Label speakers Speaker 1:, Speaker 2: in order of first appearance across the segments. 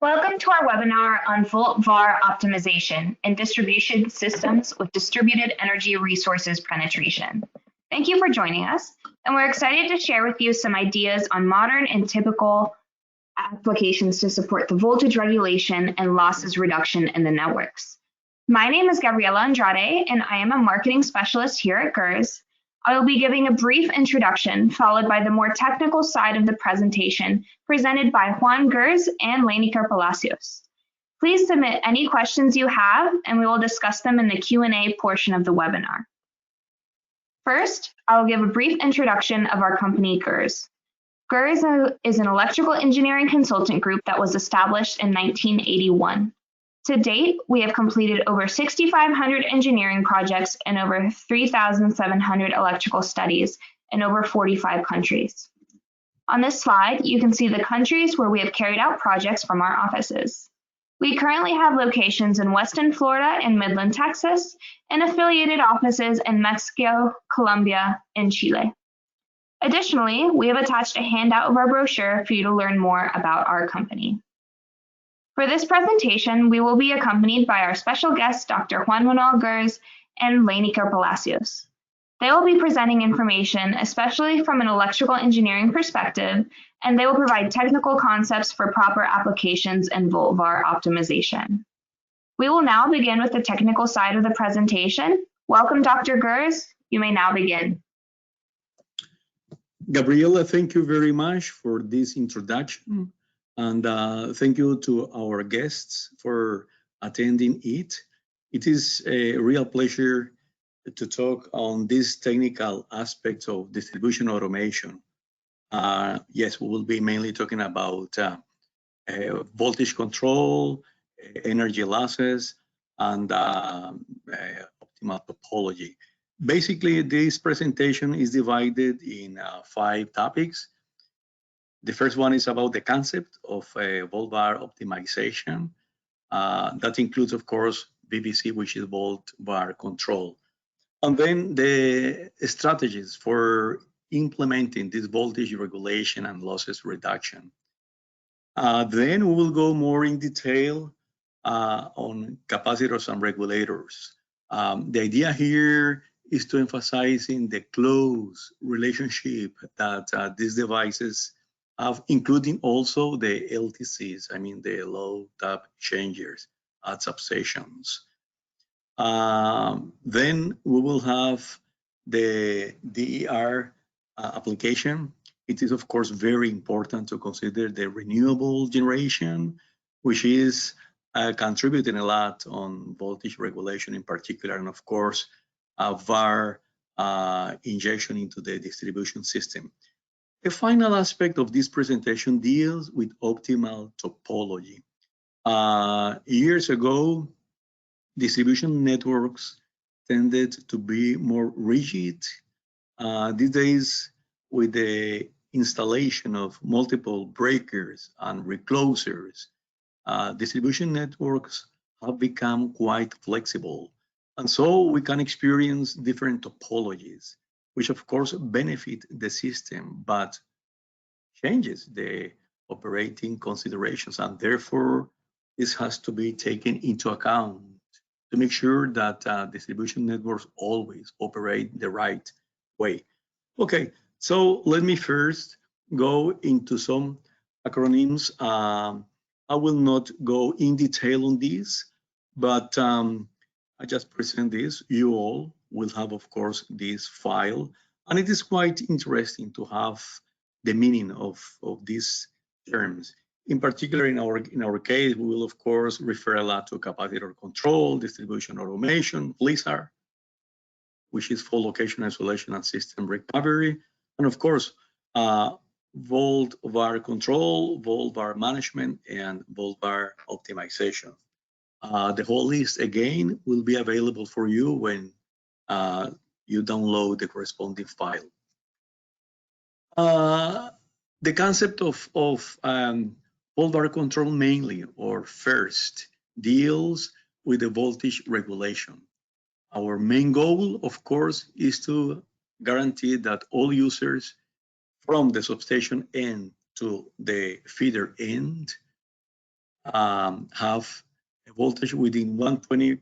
Speaker 1: Welcome to our webinar on Volt-Var Optimization and Distribution Systems with Distributed Energy Resources Penetration. Thank you for joining us, and we're excited to share with you some ideas on modern and typical applications to support the voltage regulation and losses reduction in the networks. My name is Gabriela Andrade, and I am a marketing specialist here at GERS. I will be giving a brief introduction, followed by the more technical side of the presentation presented by Juan GERS and Leniker Palacios. Please submit any questions you have, and we will discuss them in the Q&A portion of the webinar. First, I will give a brief introduction of our company, GERS. GERS is an electrical engineering consultant group that was established in 1981. To date, we have completed over 6,500 engineering projects and over 3,700 electrical studies in over 45 countries. On this slide, you can see the countries where we have carried out projects from our offices. We currently have locations in Weston, Florida and Midland, Texas, and affiliated offices in Mexico, Colombia, and Chile. Additionally, we have attached a handout of our brochure for you to learn more about our company. For this presentation, we will be accompanied by our special guests, Dr. Juan Manuel GERS and Leniker Palacios. They will be presenting information, especially from an electrical engineering perspective, and they will provide technical concepts for proper applications in Volt-Var optimization. We will now begin with the technical side of the presentation. Welcome, Dr. GERS. You may now begin.
Speaker 2: Gabriela, thank you very much for this introduction. And thank you to our guests for attending it. It is a real pleasure to talk on these technical aspects of distribution automation. Yes, we will be mainly talking about voltage control, energy losses, and optimal topology. Basically, this presentation is divided in 5 topics. The first one is about the concept of Volt-Var optimization. That includes, of course, VVC, which is Volt-Var control. And then the strategies for implementing this voltage regulation and losses reduction. Then we will go more in detail on capacitors and regulators. The idea here is to emphasize in the close relationship that these devices including also the LTCs, I mean the low tap changers at substations. Then we will have the DER application. It is of course very important to consider the renewable generation, which is contributing a lot on voltage regulation in particular, and of course VAR injection into the distribution system. The final aspect of this presentation deals with optimal topology. Years ago, distribution networks tended to be more rigid. These days, with the installation of multiple breakers and reclosers, distribution networks have become quite flexible. And so we can experience different topologies, which of course benefit the system, but changes the operating considerations. And therefore, this has to be taken into account to make sure that distribution networks always operate the right way. Okay, so let me first go into some acronyms. I will not go in detail on this, but I just present this. You all will have, of course, this file, and it is quite interesting to have the meaning of these terms. In particular, in our case, we will, of course, refer a lot to capacitor control, distribution automation, FLISAR, which is full location isolation and system recovery, and of course, Volt-Var control, Volt-Var management, and Volt-Var optimization. The whole list, again, will be available for you when you download the corresponding file. The concept of Volt-Var control mainly, or first, deals with the voltage regulation. Our main goal, of course, is to guarantee that all users from the substation end to the feeder end have a voltage within 120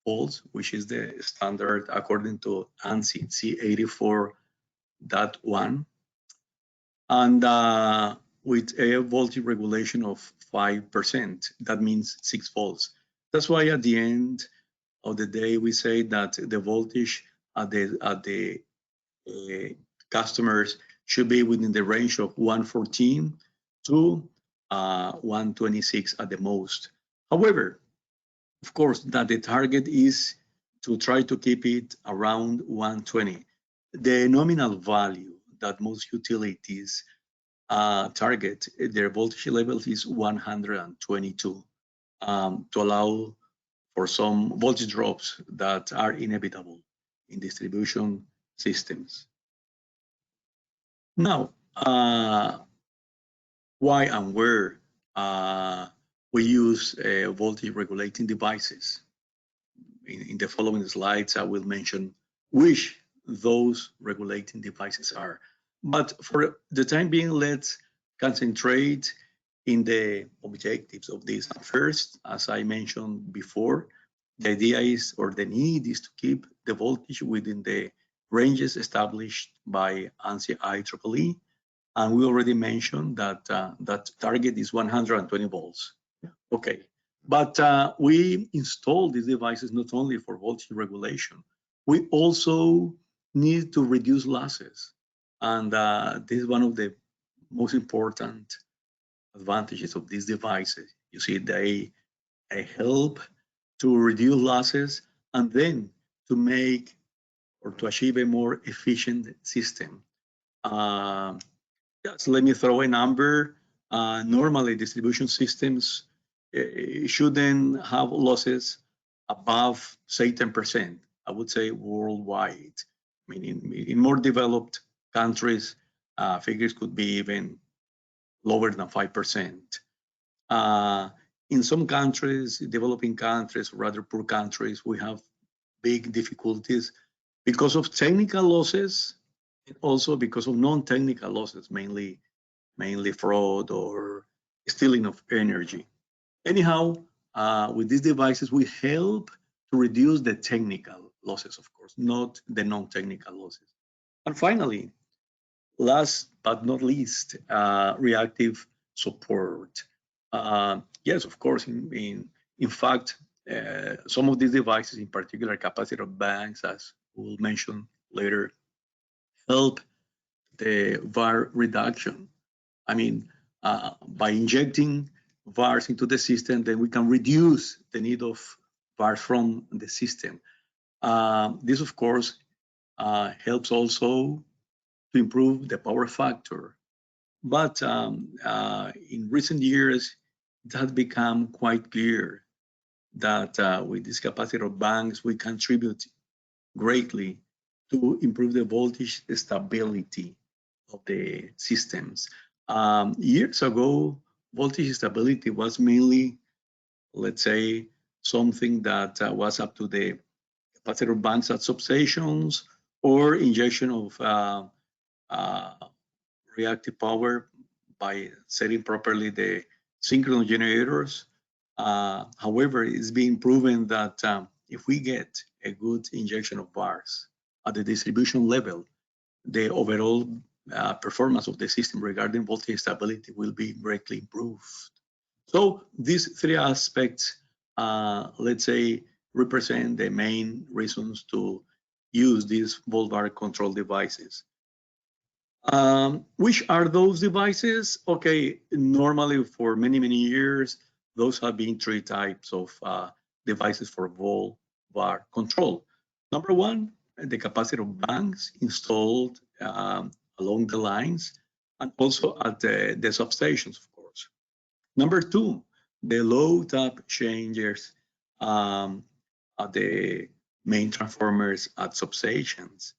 Speaker 2: volts, which is the standard according to ANSI C84.1, and with a voltage regulation of 5%. That means 6 volts. That's why at the end of the day, we say that the voltage at the customers should be within the range of 114 to 126 at the most. However, of course, that the target is to try to keep it around 120. The nominal value that most utilities target, their voltage level is 122 to allow for some voltage drops that are inevitable in distribution systems. Now, why and where we use voltage regulating devices? In the following slides, I will mention which those regulating devices are. But for the time being, let's concentrate in the objectives of this. First, as I mentioned before, the idea is, or the need is to keep the voltage within the ranges established by ANSI IEEE. And we already mentioned that that target is 120 volts. Okay, but we install these devices not only for voltage regulation, we also need to reduce losses. And this is one of the most important advantages of these devices. You see, they help to reduce losses and then to make or to achieve a more efficient system. Just let me throw a number. Normally, distribution systems shouldn't have losses above, say, 10%. I would say worldwide. I mean, in more developed countries, figures could be even lower than 5%. In some countries, developing countries, rather poor countries, we have big difficulties because of technical losses and also because of non-technical losses, mainly fraud or stealing of energy. Anyhow, with these devices, we help to reduce the technical losses, of course, not the non-technical losses. And finally, last but not least, reactive support. Yes, of course, in fact, some of these devices, in particular capacitor banks, as we'll mention later, help the VAR reduction. I mean, by injecting VARs into the system, then we can reduce the need of VARs from the system. This, of course, helps also to improve the power factor. But in recent years, it has become quite clear that with these capacitor banks, we contribute greatly to improve the voltage stability of the systems. Years ago, voltage stability was mainly, let's say, something that was up to the capacitor banks at substations or injection of reactive power by setting properly the synchronous generators. However, it's been proven that if we get a good injection of VARs at the distribution level, the overall performance of the system regarding voltage stability will be greatly improved. So these three aspects, let's say, represent the main reasons to use these Volt-Var control devices. Which are those devices? Okay, normally for many years, those have been three types of devices for Volt-Var control. Number one, the capacitor banks installed along the lines and also at the substations, of course. Number two, the low tap changers at the main transformers at substations,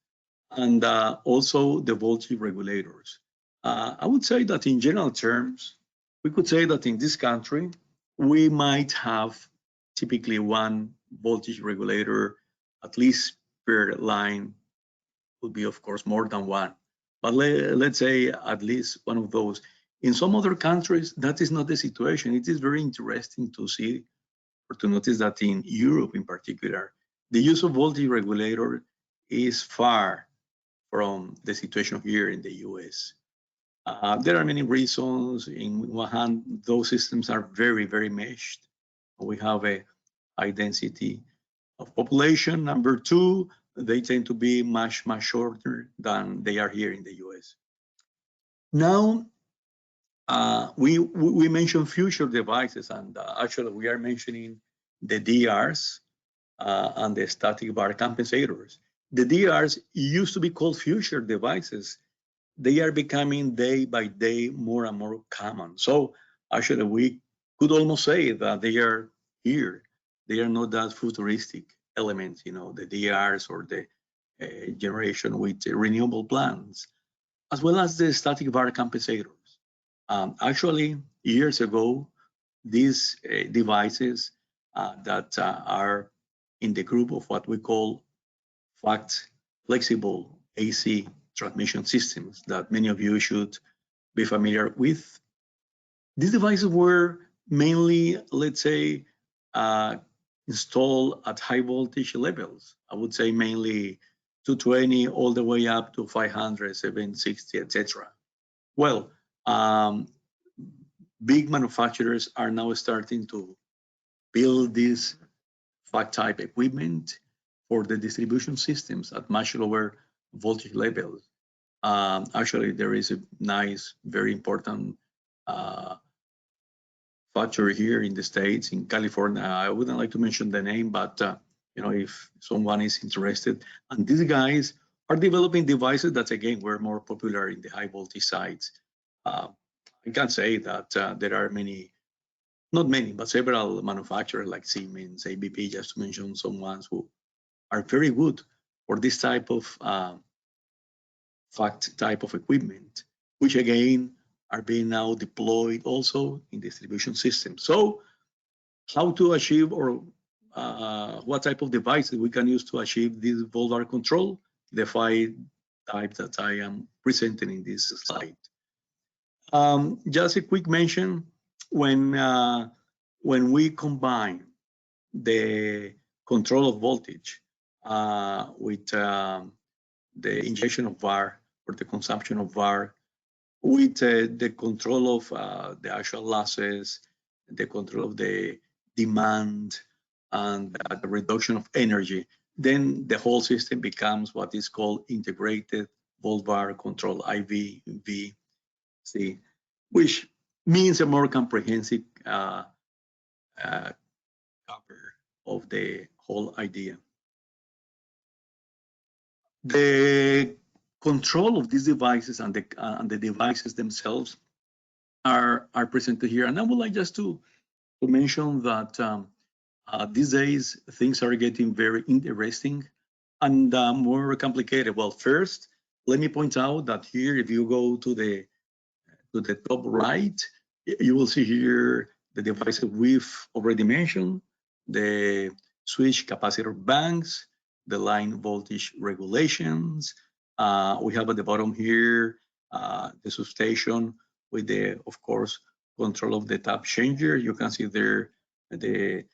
Speaker 2: and also the voltage regulators. I would say that in general terms, we could say that in this country, we might have typically one voltage regulator, at least per line, would be of course more than one. But let's say at least one of those. In some other countries, that is not the situation. It is very interesting to see or to notice that in Europe in particular, the use of voltage regulator is far from the situation here in the US. There are many reasons. In one hand, those systems are very, very meshed. We have a high density of population. Number two, they tend to be much, much shorter than they are here in the US. Now, we mentioned future devices, and actually we are mentioning the DRs and the static bar compensators. The DRs used to be called future devices. They are becoming day by day more and more common. So actually we could almost say that they are here. They are not that futuristic elements, you know, the DRs or the generation with renewable plants, as well as the static bar compensators. Actually, years ago, these devices that are in the group of what we call flexible AC transmission systems that many of you should be familiar with. These devices were mainly, let's say, uh, installed at high voltage levels. I would say mainly 220 all the way up to 500, 760, etc. Well, big manufacturers are now starting to build this fact type equipment for the distribution systems at much lower voltage levels. Actually, there is a nice, very important uh, factory here in the States, in California. I wouldn't like to mention the name, but you know, if someone is interested, and these guys are developing devices that again were more popular in the high voltage sides. I can say that there are many, not many, but several manufacturers like Siemens, ABB, just to mention some ones who are very good for this type of fact type of equipment, which again are being now deployed also in distribution systems. So how to achieve or what type of devices we can use to achieve this Volt-Var control, the five types that I am presenting in this slide. Just a quick mention, when we combine the control of voltage with the injection of VAR or the consumption of VAR, with the control of the actual losses, the control of the demand, and the reduction of energy, then the whole system becomes what is called integrated Volt-Var control, IVVC, which means a more comprehensive cover of the whole idea. The control of these devices and the devices themselves are presented here. And I would like just to mention that these days things are getting very interesting and more complicated. Well, first, let me point out that here, if you go to the top right, you will see here the devices we've already mentioned, the switch capacitor banks, the line voltage regulations. We have at the bottom here the substation with the, of course, control of the tap changer. You can see there the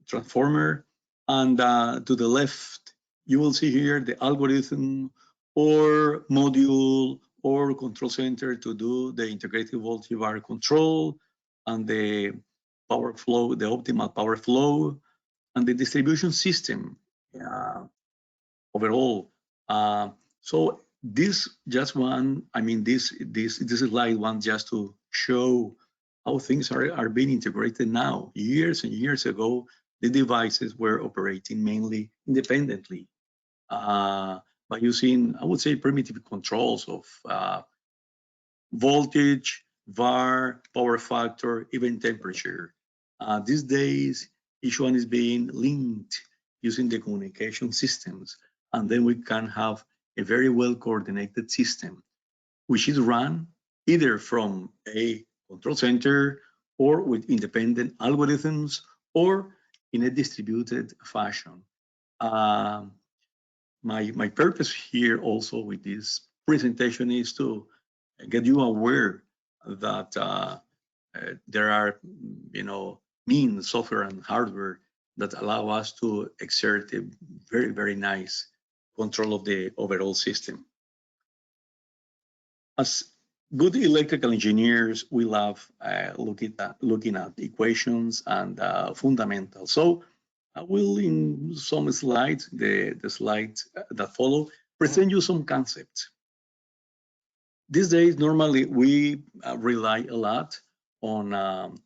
Speaker 2: transformer. And to the left, you will see here the algorithm or module or control center to do the integrated voltage VAR control and the power flow, the optimal power flow, and the distribution system overall. So this just one, I mean, this slide one just to show how things are being integrated now. Years and years ago, the devices were operating mainly independently by using, I would say, primitive controls of voltage, VAR, power factor, even temperature. These days, each one is being linked using the communication systems, and then we can have a very well coordinated system, which is run either from a control center or with independent algorithms or in a distributed fashion. My purpose here also with this presentation is to get you aware that there are, means, software and hardware that allow us to exert a very, very nice control of the overall system. As good electrical engineers, we love looking at equations and fundamentals. So I will, in some slides, the slides that follow, present you some concepts. These days, normally we rely a lot on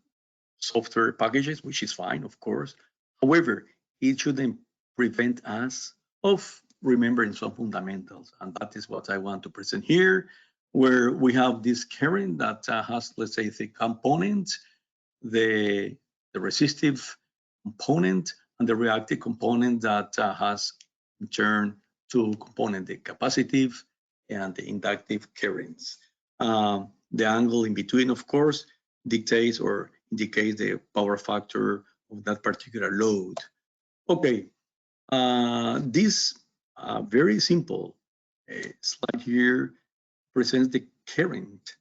Speaker 2: software packages, which is fine, of course. However, it shouldn't prevent us of remembering some fundamentals, and that is what I want to present here, where we have this current that has, let's say, the component, the resistive component, and the reactive component that has in turn two components, the capacitive and the inductive currents. The angle in between, of course, dictates or indicates the power factor of that particular load. Okay, this very simple slide here presents the current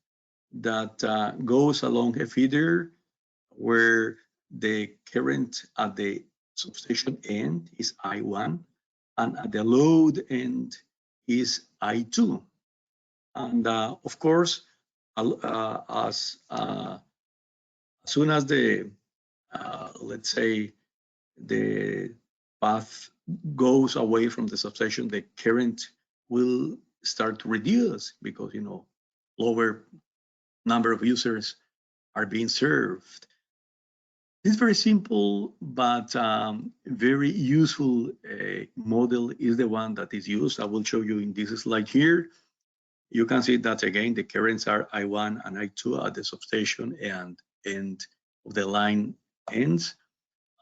Speaker 2: that goes along a feeder where the current at the substation end is I1 and at the load end is I2. And of course, as soon as the, let's say, the path goes away from the substation, the current will start to reduce because, lower number of users are being served. This very simple but very useful model is the one that is used. I will show you in this slide here. You can see that again, the currents are I1 and I2 at the substation and end of the line ends.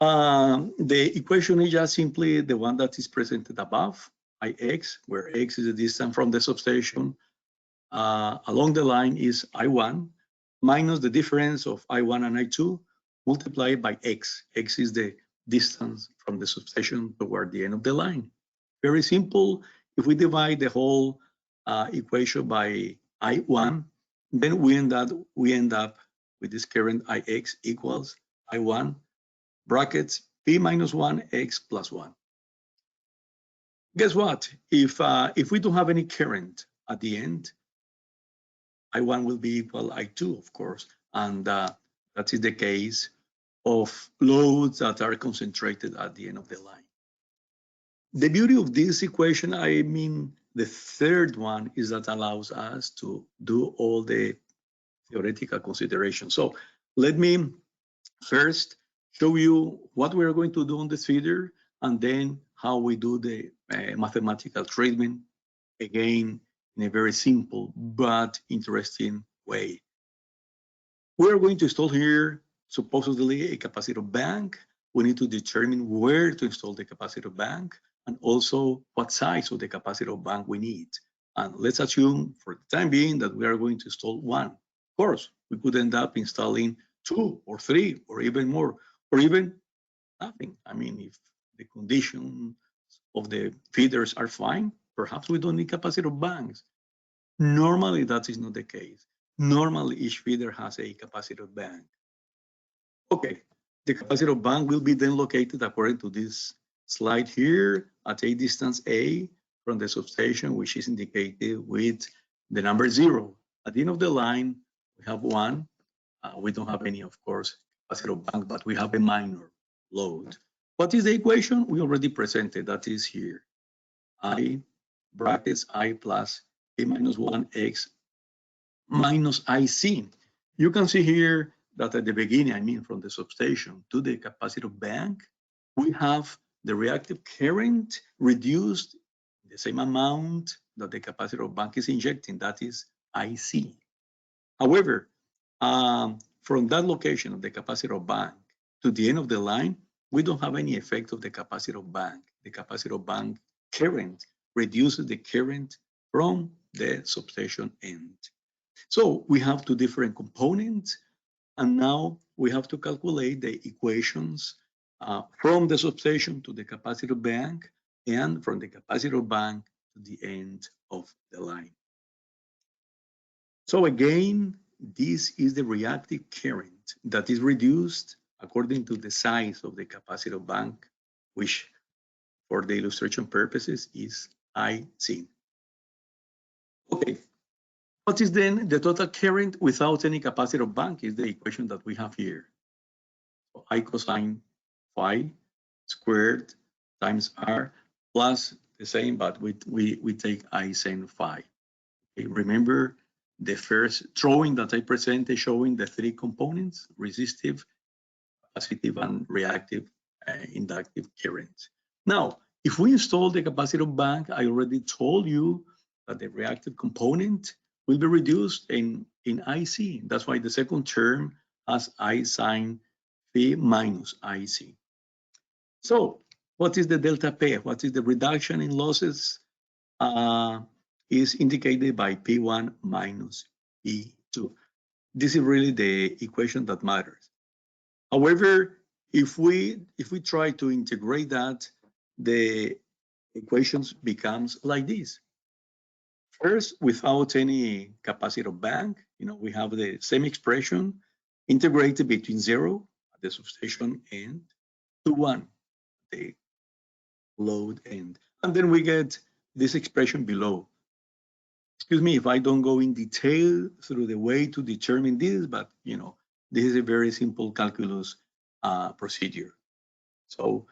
Speaker 2: The equation is just simply the one that is presented above, Ix, where X is the distance from the substation. Along the line is I1 minus the difference of I1 and I2 multiplied by X. X is the distance from the substation toward the end of the line. Very simple. If we divide the whole equation by I1, then we end up with this current Ix equals I1 brackets P minus 1 X plus 1. Guess what? If we don't have any current at the end, I1 will be equal I2, of course, and that is the case of loads that are concentrated at the end of the line. The beauty of this equation, I mean, the third one, is that allows us to do all the theoretical considerations. So let me first show you what we're going to do on this feeder, and then how we do the mathematical treatment, again, in a very simple but interesting way. We're going to install here, supposedly, a capacitor bank. We need to determine where to install the capacitor bank and also what size of the capacitor bank we need. And let's assume for the time being that we are going to install one. Of course, we could end up installing 2 or 3 or even more, or even nothing. I mean, if the conditions of the feeders are fine, perhaps we don't need capacitor banks. Normally, that is not the case. Normally, each feeder has a capacitor bank. Okay, the capacitor bank will be then located according to this slide here at a distance A from the substation, which is indicated with the number 0. At the end of the line, we have 1. We don't have any, of course, capacitor bank, but we have a minor load. What is the equation? We already presented. That is here. I brackets I plus P minus 1X minus IC. You can see here that at the beginning, I mean from the substation to the capacitor bank, we have the reactive current reduced the same amount that the capacitor bank is injecting, that is IC. However, from that location of the capacitor bank to the end of the line, we don't have any effect of the capacitor bank. The capacitor bank current reduces the current from the substation end. So we have 2 different components, and now we have to calculate the equations from the substation to the capacitor bank and from the capacitor bank to the end of the line. So again, this is the reactive current that is reduced according to the size of the capacitor bank, which for the illustration purposes is IC. Okay, what is then the total current without any capacitor bank is the equation that we have here. So I cosine phi squared times R plus the same, but we take I sin phi. Okay, remember the first drawing that I presented showing the three components: resistive, capacitive, and reactive inductive currents. Now, if we install the capacitor bank, I already told you that the reactive component will be reduced in IC. That's why the second term has I sin phi minus IC. So what is the delta P? What is the reduction in losses? Is indicated by P1 minus P2. This is really the equation that matters. However, if we try to integrate that, the equations becomes like this. First, without any capacitor bank, we have the same expression integrated between 0 at the substation end to 1 the load end. And then we get this expression below. Excuse me if I don't go in detail through the way to determine this, but this is a very simple calculus procedure. So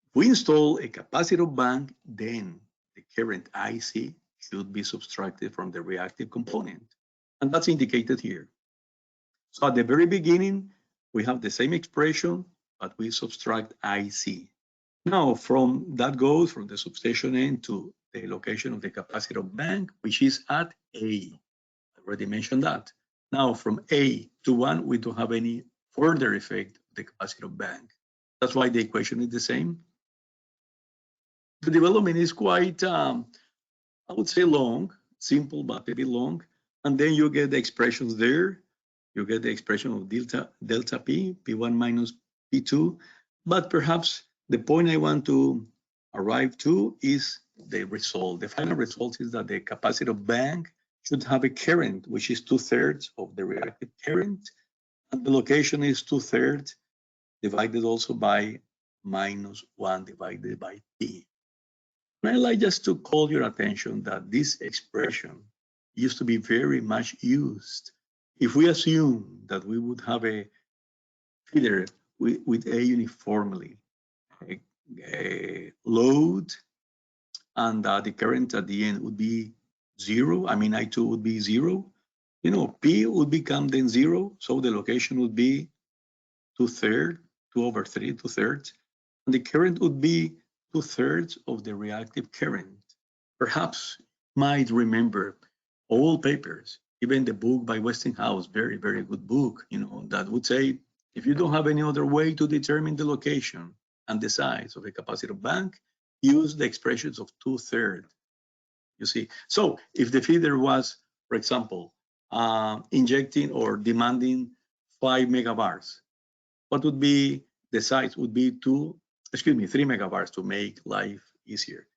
Speaker 2: if we install a capacitor bank, then the current IC should be subtracted from the reactive component. And that's indicated here. So at the very beginning, we have the same expression, but we subtract IC. Now, from that goes from the substation end to the location of the capacitor bank, which is at A. I already mentioned that. Now, from A to 1, we don't have any further effect of the capacitor bank. That's why the equation is the same. The development is quite, I would say long, simple, but a bit long. And then you get the expressions there. You get the expression of delta P, P1 minus P2. But perhaps the point I want to arrive to is the result. The final result is that the capacitor bank should have a current, which is 2/3 of the reactive current. And the location is 2/3 divided also by -1 divided by P. And I'd like just to call your attention that this expression used to be very much used. If we assume that we would have a feeder with a uniformly a load and the current at the end would be 0, I mean I2 would be 0, P would become then 0, so the location would be 2/3, 2/3, 2/3, and the current would be 2/3 of the reactive current. Perhaps you might remember old papers, even the book by Westinghouse, very, very good book, that would say, if you don't have any other way to determine the location and the size of a capacitor bank, use the expressions of 2/3. You see, so if the feeder was, for example, injecting or demanding 5 megabars, what would be the size? Would be 3 megabars to make life easier.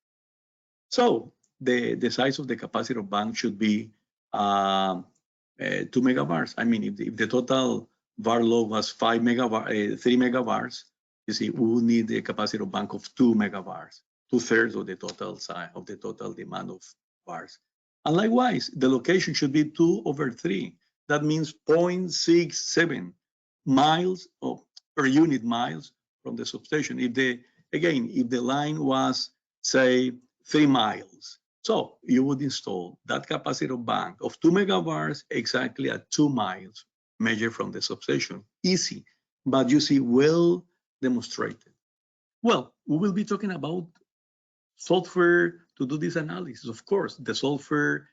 Speaker 2: So the size of the capacitor bank should be 2 megabars. I mean, if the total var load was 3 megabars, you see, we will need a capacitor bank of 2 megabars, 2/3 of the total size of the total demand of bars. And likewise, the location should be 2/3. That means 0.67 miles per unit miles from the substation. If the line was, say, 3 miles, so you would install that capacitor bank of 2 megabars exactly at 2 miles, measured from the substation. Easy, but you see, well demonstrated. Well, we will be talking about software to do this analysis. Of course, the software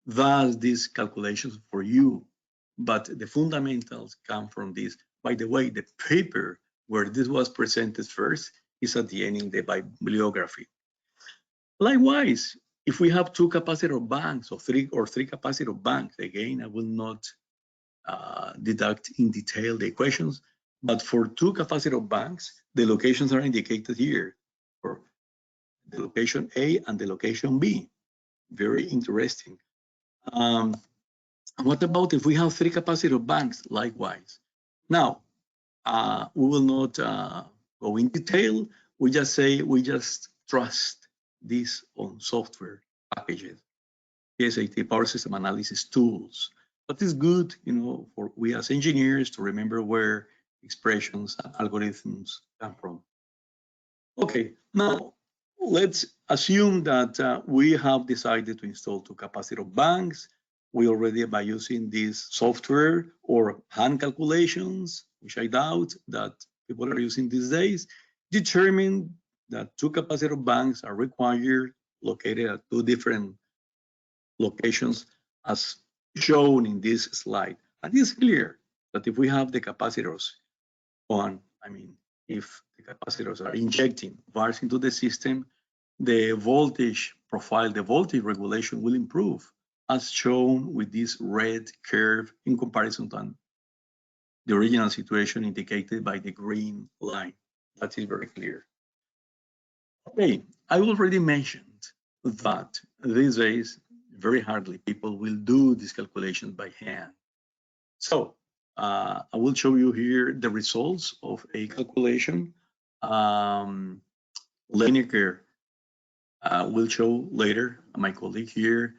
Speaker 2: does these calculations for you, but the fundamentals come from this. By the way, the paper where this was presented first is at the end in the bibliography. Likewise, if we have 2 capacitor banks or three capacitor banks, again, I will not deduct in detail the equations, but for 2 capacitor banks, the locations are indicated here for the location A and the location B. Very interesting. And what about if we have 3 capacitor banks likewise? Now, we will not go in detail. We just say we just trust this on software packages, PSAT, power system analysis tools. But it's good, for we as engineers to remember where expressions and algorithms come from. Okay, now let's assume that we have decided to install 2 capacitor banks. We already, by using this software or hand calculations, which I doubt that people are using these days, determine that 2 capacitor banks are required, located at 2 different locations as shown in this slide. And it's clear that if we have the capacitors on, if the capacitors are injecting VARs into the system, the voltage profile, the voltage regulation will improve, as shown with this red curve in comparison to the original situation indicated by the green line. That is very clear. Okay, I already mentioned that these days, very hardly people will do these calculations by hand. So I will show you here the results of a calculation. Lineker will show later, my colleague here,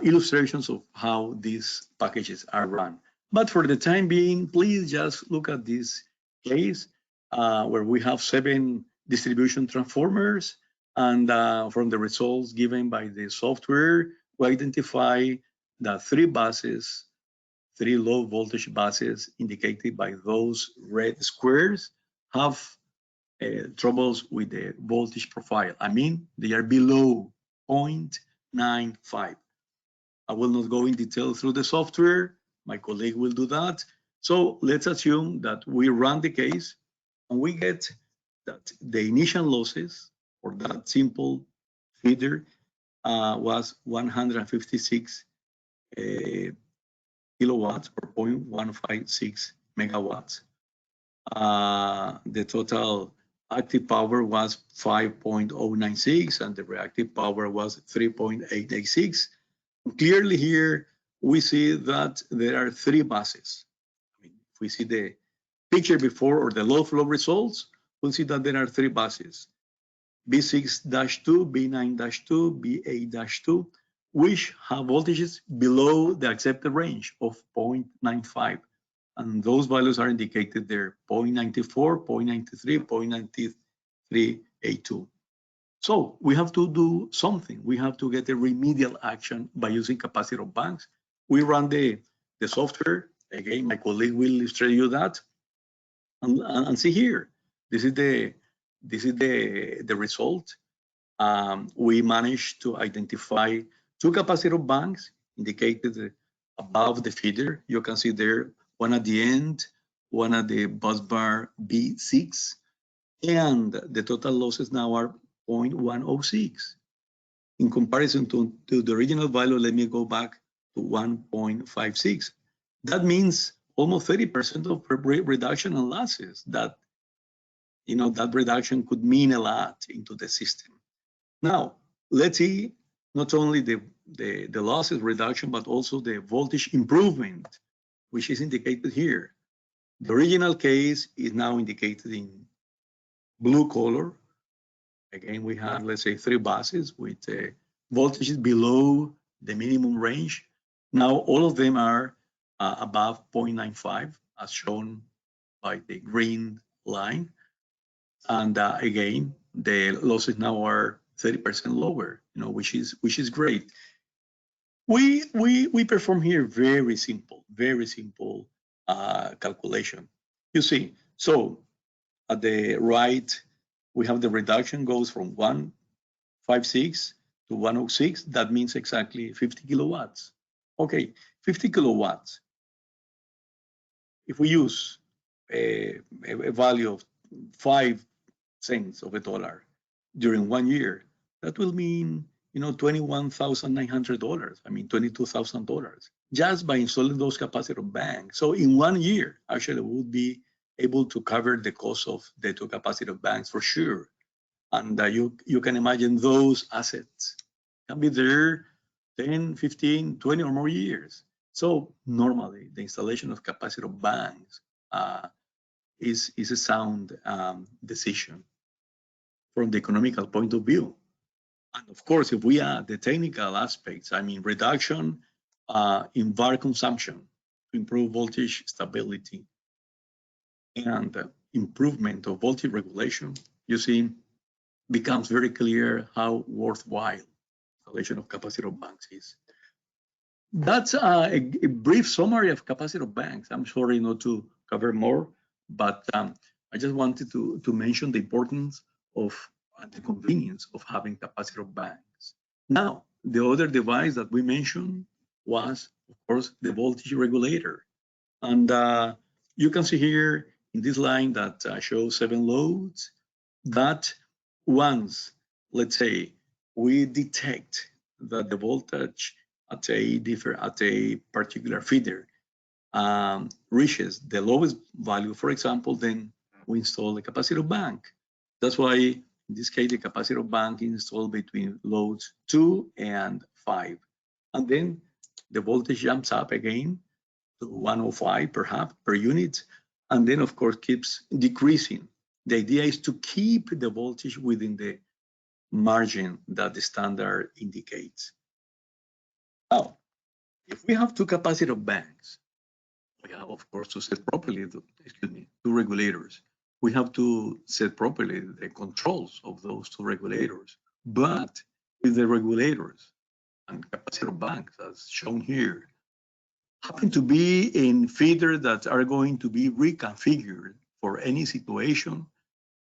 Speaker 2: illustrations of how these packages are run. But for the time being, please just look at this case where we have 7 distribution transformers, and from the results given by the software, we identify the 3 buses, 3 low voltage buses indicated by those red squares have troubles with the voltage profile. They are below 0.95. I will not go in detail through the software. My colleague will do that. So let's assume that we run the case and we get that the initial losses for that simple feeder was 156 kilowatts or 0.156 megawatts. The total active power was 5.096 and the reactive power was 3.886. Clearly here we see that there are 3 buses. If we see the picture before or the load flow results, we'll see that there are 3 buses, B6-2, B9-2, B8-2, which have voltages below the accepted range of 0.95. And those values are indicated there, 0.94, 0.93, 0.9382. So we have to do something. We have to get a remedial action by using capacitor banks. We run the software. Again, my colleague will illustrate you that. And see here, this is the result. We managed to identify 2 capacitor banks indicated above the feeder. You can see there, one at the end, one at the bus bar B6, and the total losses now are 0.106. In comparison to the original value, let me go back to 1.56. That means almost 30% of reduction in losses. That reduction could mean a lot into the system. Now, let's see not only the losses reduction, but also the voltage improvement, which is indicated here. The original case is now indicated in blue color. Again, we have, let's say, 3 buses with voltages below the minimum range. Now, all of them are above 0.95, as shown by the green line. And again, the losses now are 30% lower, which is great. We perform here very simple calculation. You see, so at the right, we have the reduction goes from 156 to 106. That means exactly 50 kilowatts. Okay, 50 kilowatts. If we use a value of 5 cents of a dollar during 1 year, that will mean $21,900. $22,000 just by installing those capacitor banks. So in 1 year, actually, we would be able to cover the cost of the 2 capacitor banks for sure. And you can imagine those assets can be there 10, 15, 20 or more years. So normally the installation of capacitor banks is a sound decision from the economical point of view. And of course, if we add the technical aspects, I mean, reduction in VAR consumption to improve voltage stability and improvement of voltage regulation, you see, becomes very clear how worthwhile installation of capacitor banks is. That's a brief summary of capacitor banks. I'm sorry not to cover more, but I just wanted to mention the importance of and the convenience of having capacitor banks. Now, the other device that we mentioned was, of course, the voltage regulator. And you can see here in this line that shows 7 loads that once, let's say, we detect that the voltage at a particular feeder reaches the lowest value, for example, then we install a capacitor bank. That's why in this case the capacitor bank is installed between loads 2 and 5. And then the voltage jumps up again to 105 perhaps per unit, and then of course keeps decreasing. The idea is to keep the voltage within the margin that the standard indicates. Now, if we have two capacitor banks, we have, of course, to set properly, two regulators. We have to set properly the controls of those two regulators. But if the regulators and capacitor banks, as shown here, happen to be in feeders that are going to be reconfigured for any situation,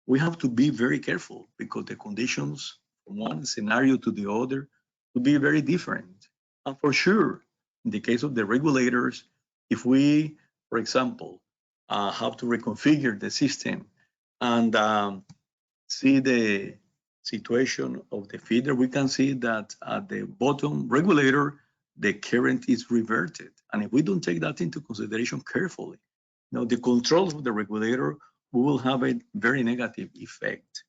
Speaker 2: we have to be very careful because the conditions from one scenario to the other will be very different. And for sure, in the case of the regulators, if we, for example, have to reconfigure the system and see the situation of the feeder, we can see that at the bottom regulator, the current is reverted. And if we don't take that into consideration carefully, now the controls of the regulator will have a very negative effect.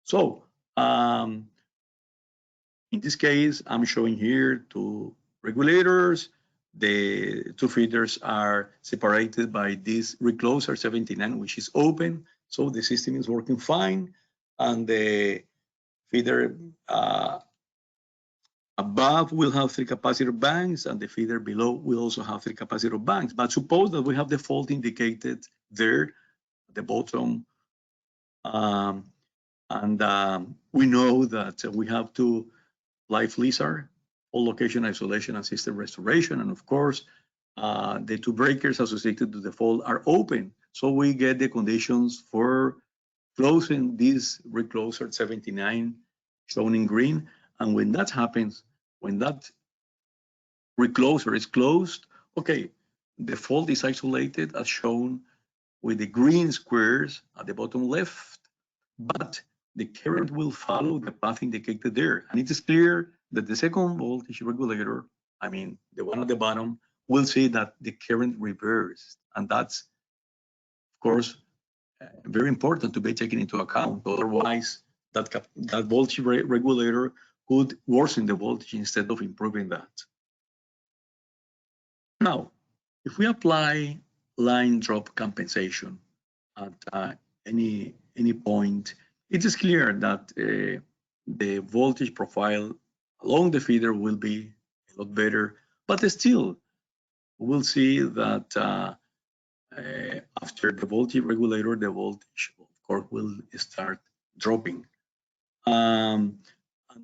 Speaker 2: So in this case, I'm showing here two regulators. The two feeders are separated by this recloser 79, which is open. So the system is working fine. And the feeder above will have 3 capacitor banks, and the feeder below will also have 3 capacitor banks. But suppose that we have the fault indicated there at the bottom. We know that we have to apply FLISR, all location isolation and system restoration. And of course, the two breakers associated to the fault are open. So we get the conditions for closing this recloser 79 shown in green. And when that happens, when that recloser is closed, okay, the fault is isolated as shown with the green squares at the bottom left, but the current will follow the path indicated there. And it is clear that the second voltage regulator, I mean, the one at the bottom, will see that the current reversed. And that's, of course, very important to be taken into account. Otherwise, that voltage regulator could worsen the voltage instead of improving that. Now, if we apply line drop compensation at any point, it is clear that the voltage profile along the feeder will be a lot better, but still we'll see that after the voltage regulator, the voltage, of course, will start dropping. And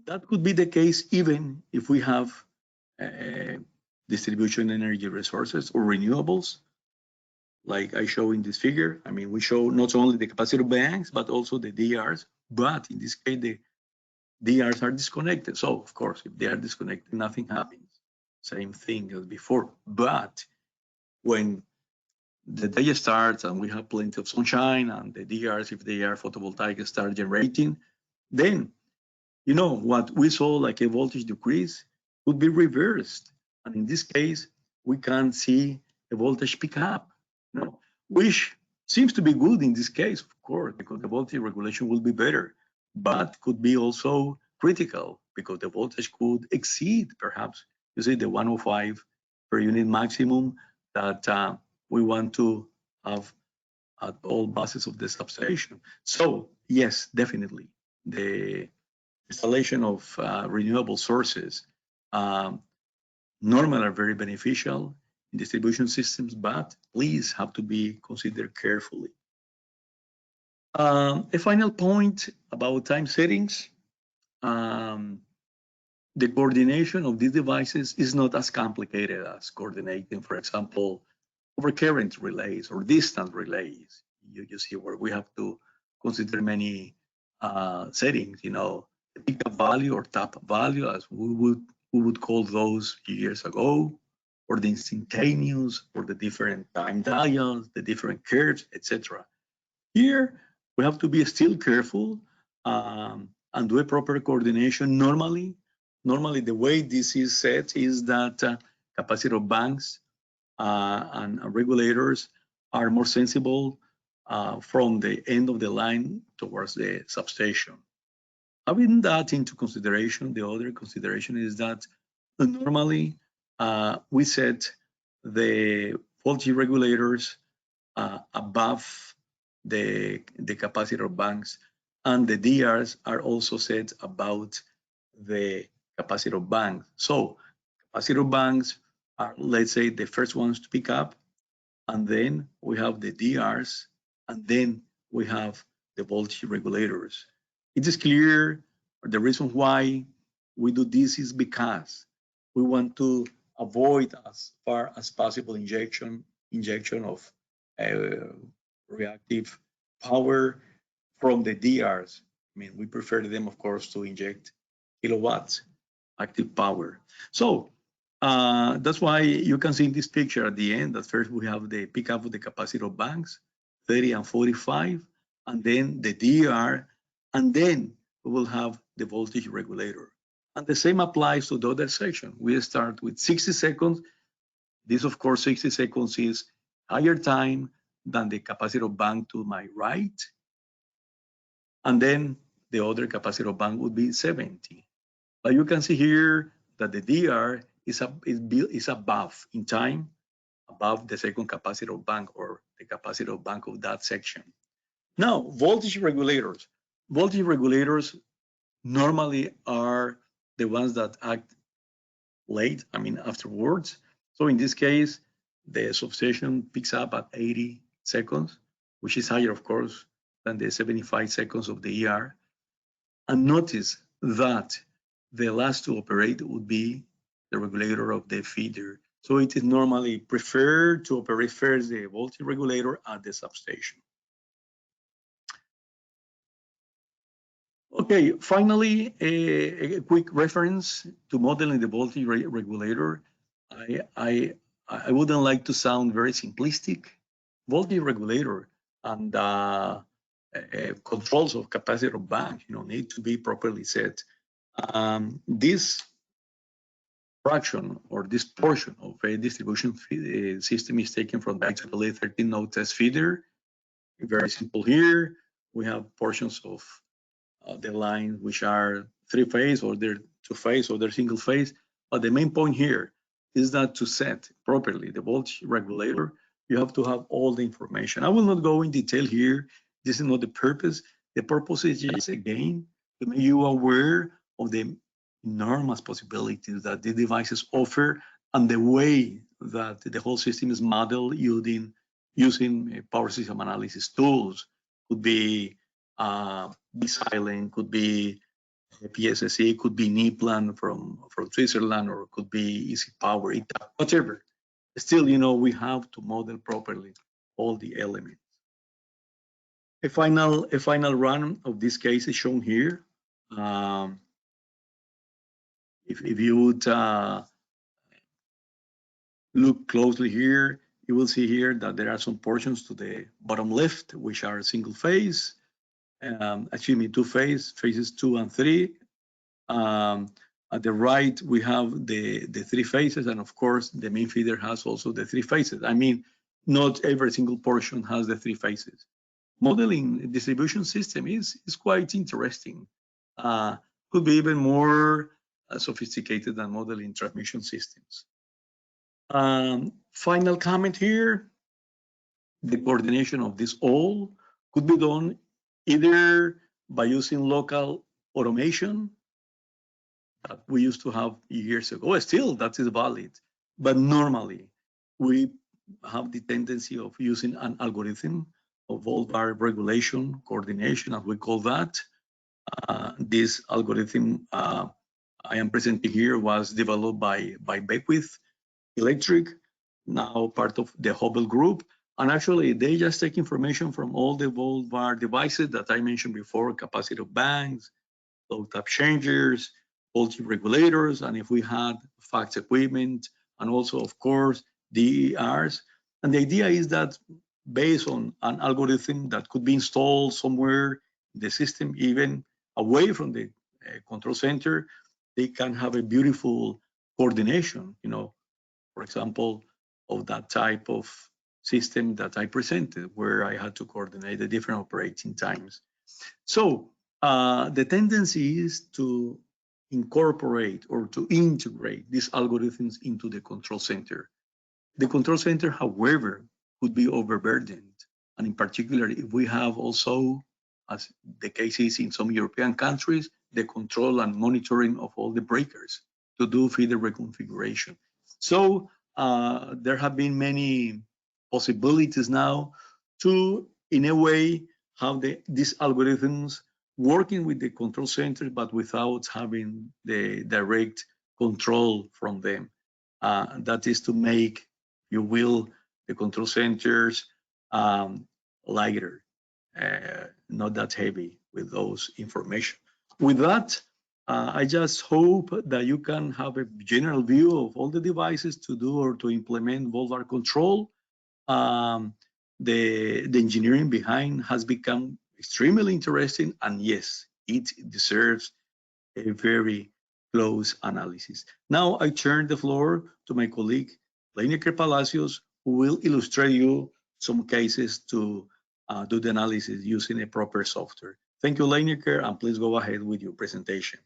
Speaker 2: that could be the case even if we have distribution energy resources or renewables, like I show in this figure. I mean, we show not only the capacitor banks, but also the DRs. But in this case, the DRs are disconnected. So, of course, if they are disconnected, nothing happens. Same thing as before. But when the day starts and we have plenty of sunshine and the DRs, if they are photovoltaic, start generating, then, you know, what we saw like a voltage decrease would be reversed. And in this case, we can see a voltage pick up, you know, which seems to be good in this case, of course, because the voltage regulation will be better, but could be also critical because the voltage could exceed perhaps, you see, the 105 per unit maximum that we want to have at all buses of the substation. So yes, definitely, the installation of renewable sources normally are very beneficial in distribution systems, but please have to be considered carefully. A final point about time settings. The coordination of these devices is not as complicated as coordinating, for example, overcurrent relays or distance relays. You see where we have to consider many settings, the pickup value or tap value, as we would call those years ago, or the instantaneous, or the different time dials, the different curves, etc. Here, we have to be still careful and do a proper coordination. Normally, the way this is set is that capacitor banks and regulators are more sensible from the end of the line towards the substation. Having that into consideration, the other consideration is that normally we set the voltage regulators above the capacitor banks, and the DRs are also set about the capacitor bank. So capacitor banks are, let's say, the first ones to pick up, and then we have the DRs, and then we have the voltage regulators. It is clear the reason why we do this is because we want to avoid as far as possible injection of reactive power from the DRs. I mean, we prefer them, of course, to inject kilowatts active power. So that's why you can see in this picture at the end that first we have the pickup of the capacitor banks, 30 and 45, and then the DR, and then we will have the voltage regulator. And the same applies to the other section. We start with 60 seconds. This, of course, 60 seconds is higher time than the capacitor bank to my right. And then the other capacitor bank would be 70. But you can see here that the DR is above in time, above the second capacitor bank or the capacitor bank of that section. Now, voltage regulators. Voltage regulators normally are the ones that act late, I mean afterwards. So in this case, the substation picks up at 80 seconds, which is higher, of course, than the 75 seconds of the ER. And notice that the last to operate would be the regulator of the feeder. So it is normally preferred to operate first the voltage regulator at the substation. Okay, finally, a quick reference to modeling the voltage regulator. I wouldn't like to sound very simplistic. Voltage regulator and controls of capacitor bank, need to be properly set. This fraction or this portion of a distribution system is taken from the IEEE 13 node test feeder. Very simple here. We have portions of the line which are three-phase, or they're two-phase, or they're single-phase. But the main point here is that to set properly the voltage regulator, you have to have all the information. I will not go in detail here. This is not the purpose. The purpose is just, again, to make you aware of the enormous possibilities that the devices offer and the way that the whole system is modeled using power system analysis tools. Could be B-Silent, could be PSSE, could be NIPLAN from Switzerland, or could be Easy Power, whatever. Still, we have to model properly all the elements. A final run of this case is shown here. If you would look closely here, you will see here that there are some portions to the bottom left which are single phase. Phases 2 and 3. At the right, we have the three phases, and of course, the main feeder has also the three phases. I mean, not every single portion has the three phases. Modeling a distribution system is quite interesting. Could be even more sophisticated than modeling transmission systems. Final comment here, the coordination of this all could be done either by using local automation that we used to have years ago. Well, still, that is valid. But normally, we have the tendency of using an algorithm of Volt-Var regulation, coordination, as we call that. This algorithm I am presenting here was developed by Beckwith Electric, now part of the Hubble Group. And actually, they just take information from all the Volt-Var devices that I mentioned before, capacitive banks, load tap changers, voltage regulators, and if we had fax equipment, and also, of course, DERs. And the idea is that based on an algorithm that could be installed somewhere in the system, even away from the control center, they can have a beautiful coordination, for example, of that type of system that I presented, where I had to coordinate the different operating times. So the tendency is to incorporate or to integrate these algorithms into the control center. The control center, however, could be overburdened. And in particular, if we have also, as the case is in some European countries, the control and monitoring of all the breakers to do feeder reconfiguration. So there have been many possibilities now to, in a way, have these algorithms working with the control center, but without having the direct control from them. That is to make, if you will, the control centers lighter, not that heavy with those information. With that, I just hope that you can have a general view of all the devices to do or to implement Volt-Var control. The engineering behind has become extremely interesting, and yes, it deserves a very close analysis. Now I turn the floor to my colleague, Leineker Palacios, who will illustrate you some cases to do the analysis using a proper software. Thank you, Leineker, and please go ahead with your presentation.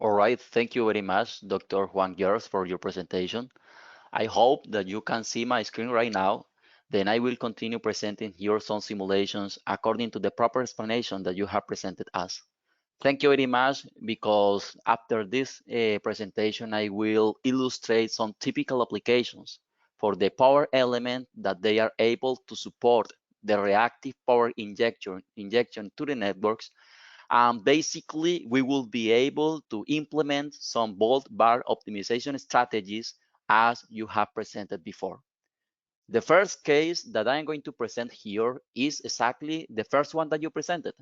Speaker 3: All right, thank you very much, Dr. Juan GERS, for your presentation. I hope that you can see my screen right now. Then I will continue presenting here some simulations according to the proper explanation that you have presented us. Thank you very much, because after this presentation, I will illustrate some typical applications for the power element that they are able to support the reactive power injection to the networks. Basically, we will be able to implement some Volt-Var optimization strategies as you have presented before. The first case that I'm going to present here is exactly the first one that you presented.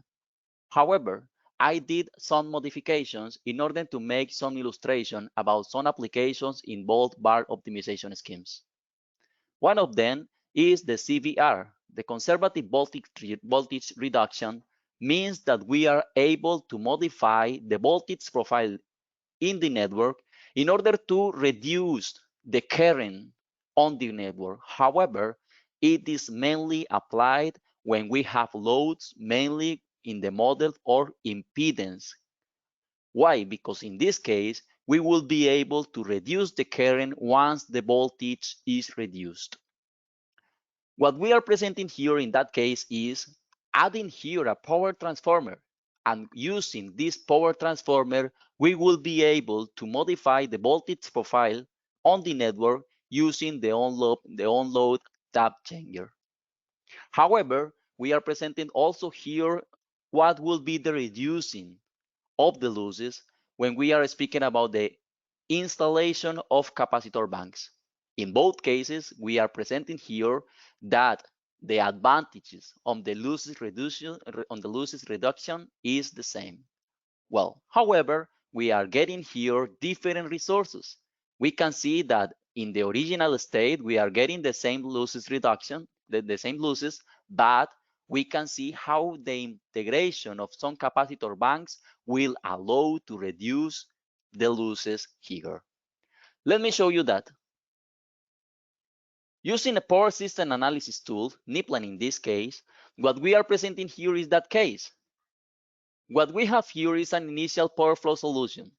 Speaker 3: However, I did some modifications in order to make some illustration about some applications in Volt-Var optimization schemes. One of them is the CVR, the conservative voltage reduction, means that we are able to modify the voltage profile in the network in order to reduce the current on the network. However, it is mainly applied when we have loads, mainly in the model or impedance. Why? Because in this case, we will be able to reduce the current once the voltage is reduced. What we are presenting here in that case is adding here a power transformer, and using this power transformer, we will be able to modify the voltage profile on the network using the on-load tap changer. However, we are presenting also here what will be the reducing of the losses when we are speaking about the installation of capacitor banks. In both cases, we are presenting here that the advantages on the losses reduction is the same. Well, however, we are getting here different resources. We can see that in the original state, we are getting the same losses reduction, the same losses, but we can see how the integration of some capacitor banks will allow to reduce the losses here. Let me show you that. Using a power system analysis tool, NIPLAN in this case, what we are presenting here is that case. What we have here is an initial power flow solution.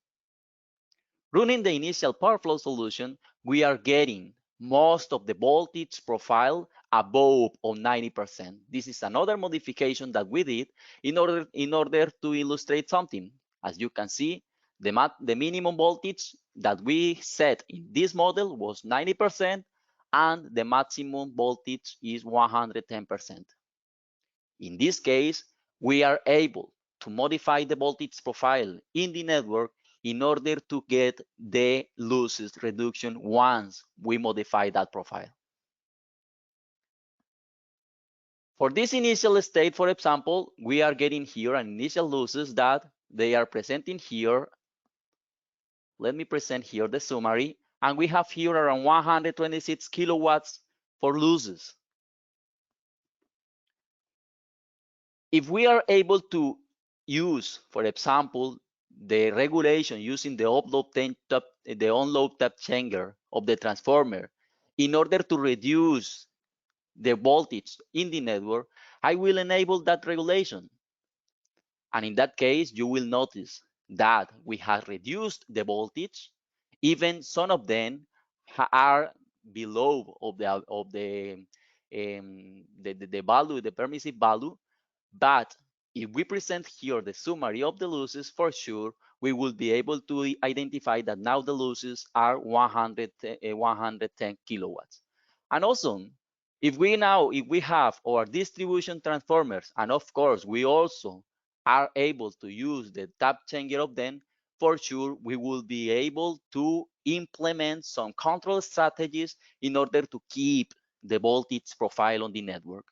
Speaker 3: Running the initial power flow solution, we are getting most of the voltage profile above of 90%. This is another modification that we did in order to illustrate something. As you can see, the minimum voltage that we set in this model was 90%, and the maximum voltage is 110%. In this case, we are able to modify the voltage profile in the network in order to get the losses reduction once we modify that profile. For this initial state, for example, we are getting here an initial losses that they are presenting here. Let me present here the summary, and we have here around 126 kilowatts for losses. If we are able to use, for example, the regulation using the onload tap changer of the transformer in order to reduce the voltage in the network, I will enable that regulation. And in that case, you will notice that we have reduced the voltage. Even some of them are below of the value, the permissive value. But if we present here the summary of the losses, for sure, we will be able to identify that now the losses are 110 kilowatts. And also, if we have our distribution transformers, and of course, we also are able to use the tap changer of them, for sure, we will be able to implement some control strategies in order to keep the voltage profile on the network.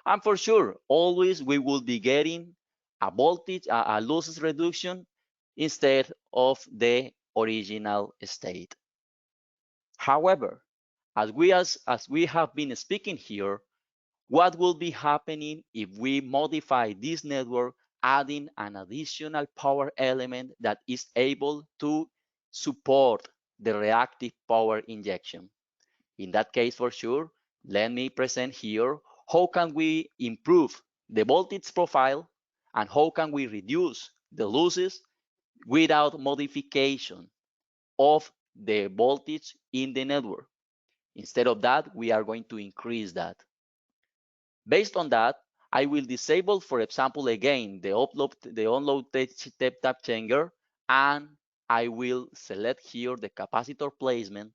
Speaker 3: And for sure, always we will be getting a voltage, a losses reduction instead of the original state. However, as we have been speaking here, what will be happening if we modify this network, adding an additional power element that is able to support the reactive power injection? In that case, for sure, let me present here how can we improve the voltage profile and how can we reduce the losses without modification of the voltage in the network. Instead of that, we are going to increase that. Based on that, I will disable, for example, again, the onload tap changer, and I will select here the capacitor placement,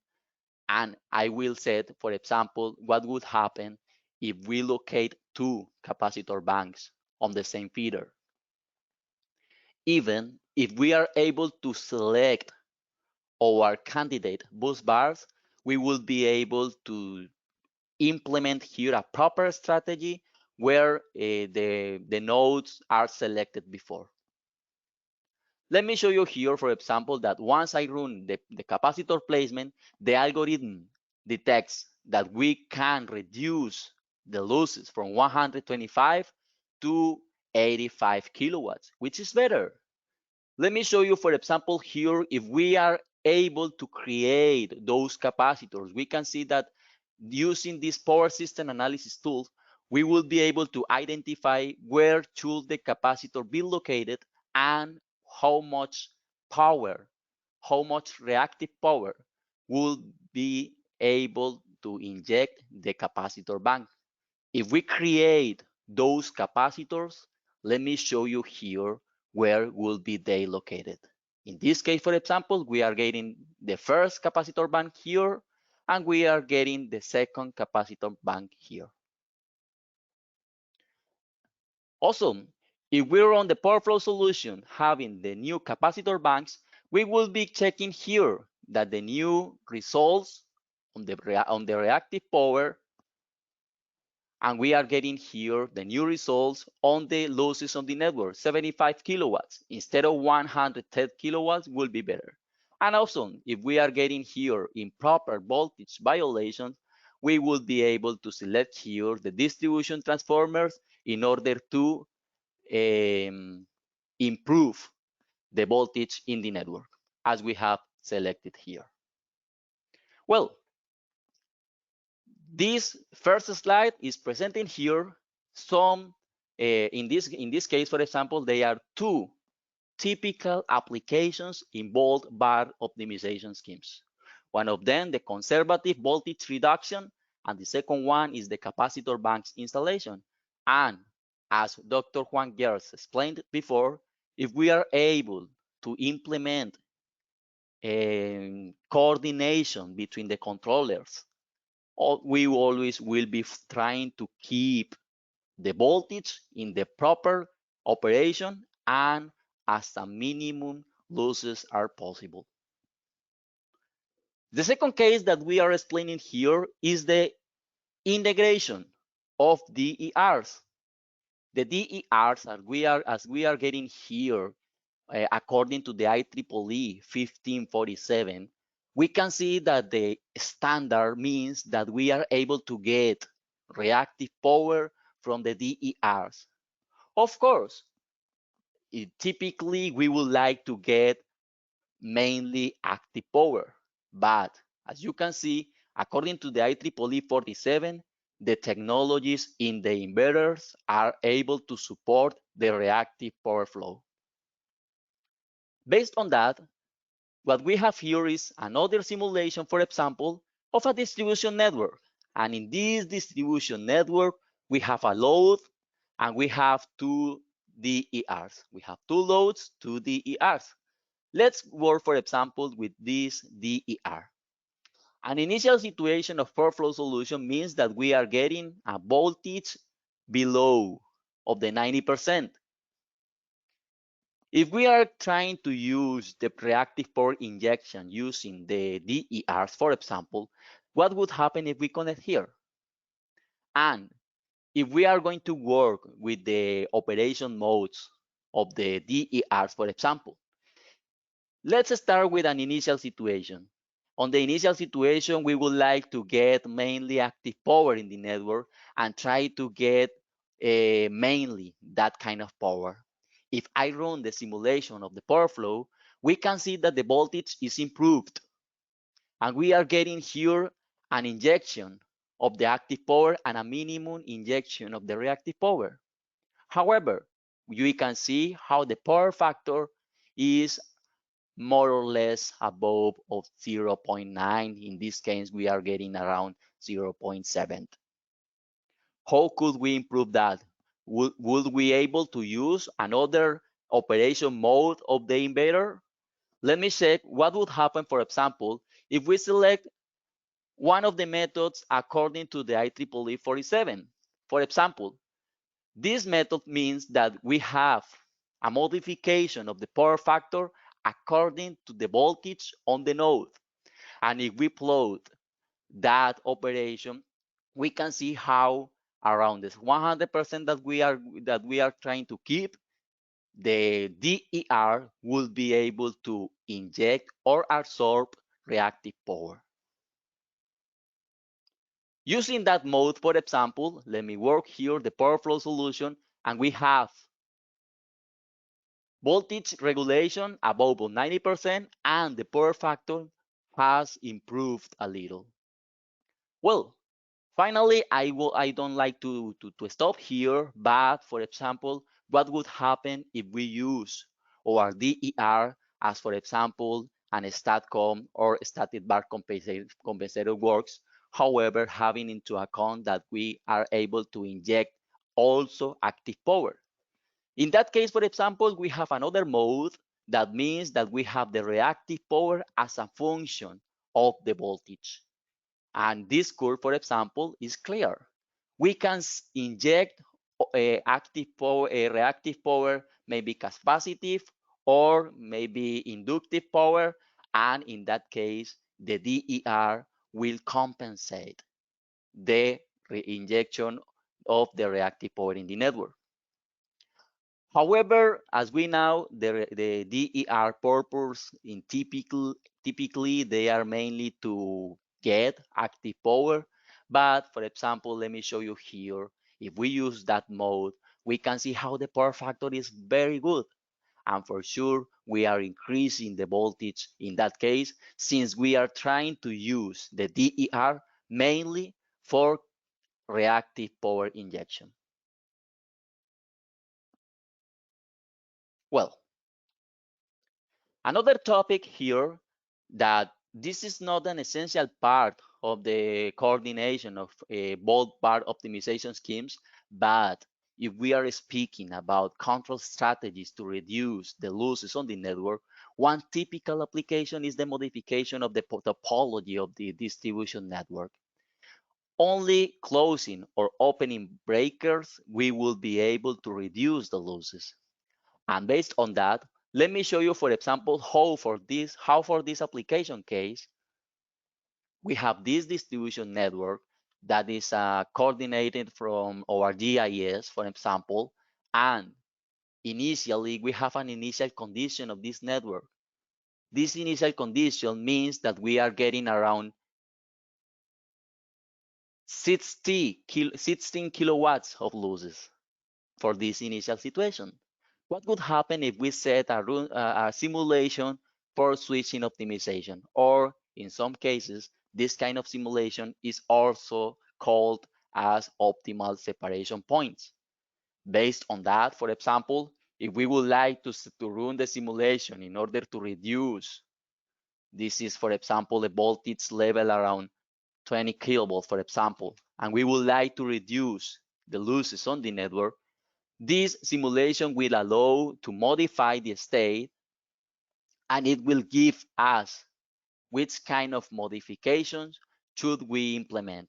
Speaker 3: and I will set, for example, what would happen if we locate two capacitor banks on the same feeder. Even if we are able to select our candidate bus bars, we will be able to implement here a proper strategy where the nodes are selected before. Let me show you here, for example, that once I run the capacitor placement, the algorithm detects that we can reduce the losses from 125 to 85 kilowatts, which is better. Let me show you, for example, here, if we are able to create those capacitors, we can see that using this power system analysis tool, we will be able to identify where should the capacitor be located and how much power, how much reactive power will be able to inject the capacitor bank. If we create those capacitors, let me show you here where will be they located. In this case, for example, we are getting the first capacitor bank here, and we are getting the second capacitor bank here. Also, if we're on the power flow solution having the new capacitor banks, we will be checking here that the new results on the reactive power, and we are getting here the new results on the losses on the network, 75 kilowatts instead of 110 kilowatts will be better. And also, if we are getting here improper voltage violations, we will be able to select here the distribution transformers in order to improve the voltage in the network, as we have selected here. Well, this first slide is presenting here some in this case, for example, there are two typical applications in Volt-Var optimization schemes. One of them, the conservative voltage reduction, and the second one is the capacitor banks installation. And as Dr. Juan Gers explained before, if we are able to implement coordination between the controllers, we always will be trying to keep the voltage in the proper operation and as a minimum losses are possible. The second case that we are explaining here is the integration of DERs. The DERs, as we are getting here, according to the IEEE 1547, we can see that the standard means that we are able to get reactive power from the DERs. Of course, typically we would like to get mainly active power, but as you can see, according to the IEEE 47, the technologies in the inverters are able to support the reactive power flow. Based on that, what we have here is another simulation, for example, of a distribution network. And in this distribution network, we have a load and we have two DERs. We have two loads, two DERs. Let's work, for example, with this DER. An initial situation of power flow solution means that we are getting a voltage below of the 90%. If we are trying to use the reactive power injection using the DERs, for example, what would happen if we connect here? And if we are going to work with the operation modes of the DERs, for example, let's start with an initial situation. On the initial situation, we would like to get mainly active power in the network and try to get mainly that kind of power. If I run the simulation of the power flow, we can see that the voltage is improved. And we are getting here an injection of the active power and a minimum injection of the reactive power. However, we can see how the power factor is more or less above of 0.9. In this case, we are getting around 0.7. How could we improve that? Would we able to use another operation mode of the inverter? Let me check what would happen, for example, if we select one of the methods according to the IEEE 47. For example, this method means that we have a modification of the power factor according to the voltage on the node. And if we plot that operation, we can see how around this 100% that we are trying to keep, the DER will be able to inject or absorb reactive power. Using that mode, for example, let me work here the power flow solution, and we have voltage regulation above 90%, and the power factor has improved a little. Well, finally, I don't like to stop here, but for example, what would happen if we use our DER as, for example, an STATCOM or static bar compensator works, however, having into account that we are able to inject also active power. In that case, for example, we have another mode that means that we have the reactive power as a function of the voltage. And this curve, for example, is clear. We can inject active power, reactive power, maybe capacitive or maybe inductive power. And in that case, the DER will compensate the injection of the reactive power in the network. However, as we know, the DER purpose in typically they are mainly to get active power. But for example, let me show you here. If we use that mode, we can see how the power factor is very good. And for sure, we are increasing the voltage in that case, since we are trying to use the DER mainly for reactive power injection. Well, another topic here that this is not an essential part of the coordination of Volt-Var optimization schemes, but if we are speaking about control strategies to reduce the losses on the network, one typical application is the modification of the topology of the distribution network. Only closing or opening breakers, we will be able to reduce the losses. And based on that, let me show you, for example, how for this application case, we have this distribution network that is coordinated from our GIS, for example, and initially we have an initial condition of this network. This initial condition means that we are getting around 16 kilowatts of losses for this initial situation. What would happen if we set a simulation for switching optimization? Or in some cases, this kind of simulation is also called as optimal separation points. Based on that, for example, if we would like to run the simulation in order to reduce, this is, for example, a voltage level around 20 kilovolts, for example, and we would like to reduce the losses on the network, this simulation will allow to modify the state, and it will give us which kind of modifications should we implement.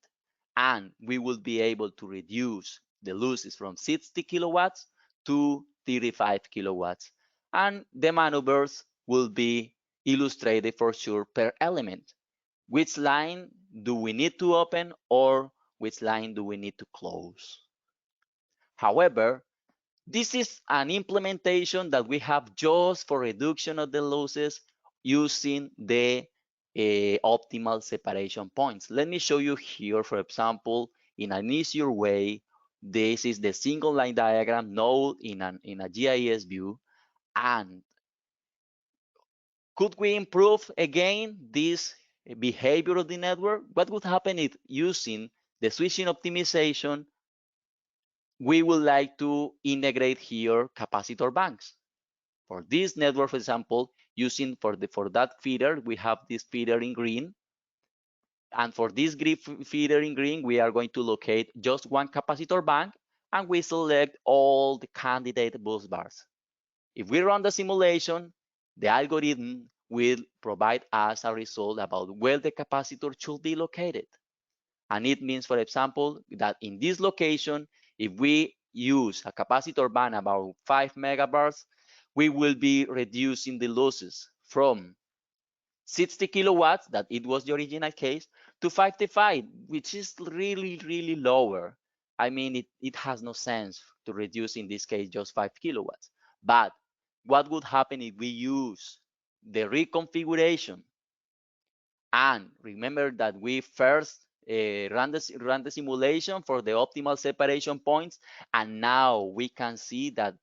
Speaker 3: And we will be able to reduce the losses from 60 kilowatts to 35 kilowatts. And the maneuvers will be illustrated for sure per element. Which line do we need to open, or which line do we need to close? However, this is an implementation that we have just for reduction of the losses using the optimal separation points. Let me show you here, for example, in an easier way. This is the single line diagram node in a GIS view. And could we improve again this behavior of the network? What would happen if using the switching optimization, we would like to integrate here capacitor banks? For this network, for example, using for that feeder, we have this feeder in green. And for this feeder in green, we are going to locate just one capacitor bank, and we select all the candidate bus bars. If we run the simulation, the algorithm will provide us a result about where the capacitor should be located. And it means, for example, that in this location, if we use a capacitor band about 5 megabars, we will be reducing the losses from 60 kilowatts, that it was the original case, to 55, which is really, really lower. I mean, it has no sense to reduce, in this case, just 5 kilowatts. But what would happen if we use the reconfiguration? And remember that we first run the simulation for the optimal separation points, and now we can see that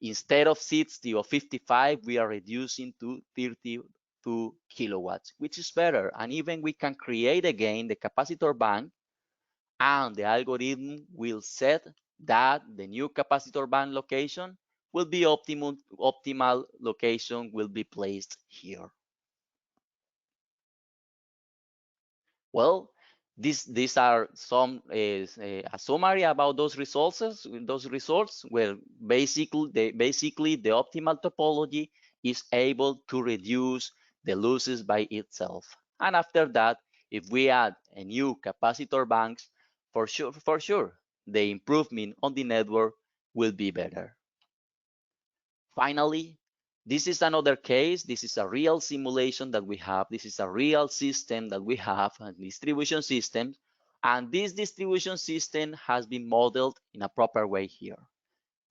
Speaker 3: instead of 60 or 55, we are reducing to 32 kilowatts, which is better. And even we can create again the capacitor bank, and the algorithm will set that the new capacitor bank location will be optimal location will be placed here. Well, these are some a summary about those results. Where basically the optimal topology is able to reduce the losses by itself. And after that, if we add a new capacitor banks, for sure, the improvement on the network will be better. Finally, this is another case. This is a real simulation that we have. This is a real system that we have, a distribution system. And this distribution system has been modeled in a proper way here.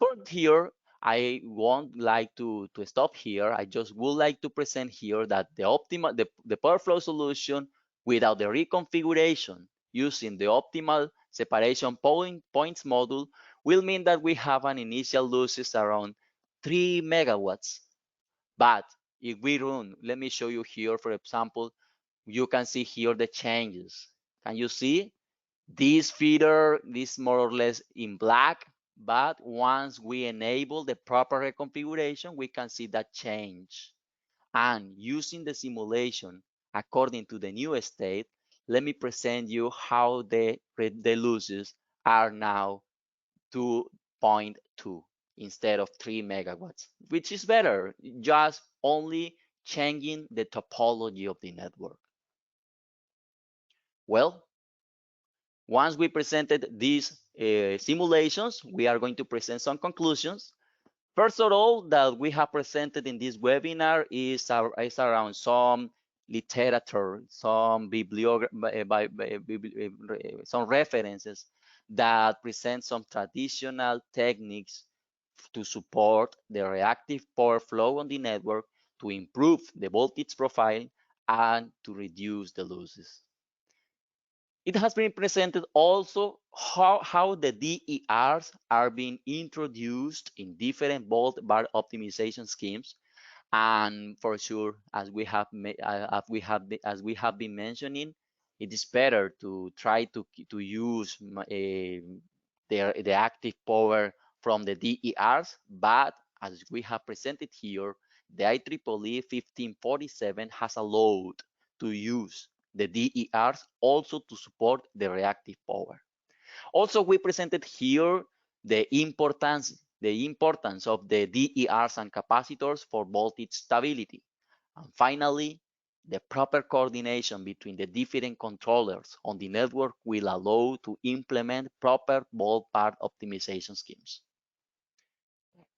Speaker 3: But here, I won't like to stop here. I just would like to present here that the power flow solution without the reconfiguration using the optimal separation points module will mean that we have an initial losses around 3 megawatts. But if we run, let me show you here, for example, you can see here the changes. Can you see this feeder, this more or less in black? but once we enable the proper reconfiguration, we can see that change. And using the simulation according to the new state, let me present you how the losses are now 2.2 instead of 3 megawatts, which is better, just only changing the topology of the network. Well, once we presented these simulations, we are going to present some conclusions. First of all, that we have presented in this webinar is around some literature, some some references that present some traditional techniques to support the reactive power flow on the network, to improve the voltage profile, and to reduce the losses. It has been presented also how the DERs are being introduced in different Volt-Var optimization schemes, and for sure, as we have been mentioning, it is better to try to use the active power from the DERs, but as we have presented here, the IEEE 1547 has allowed to use the DERs also to support the reactive power. Also, we presented here the importance of the DERs and capacitors for voltage stability. And finally, the proper coordination between the different controllers on the network will allow to implement proper Volt-Var optimization schemes.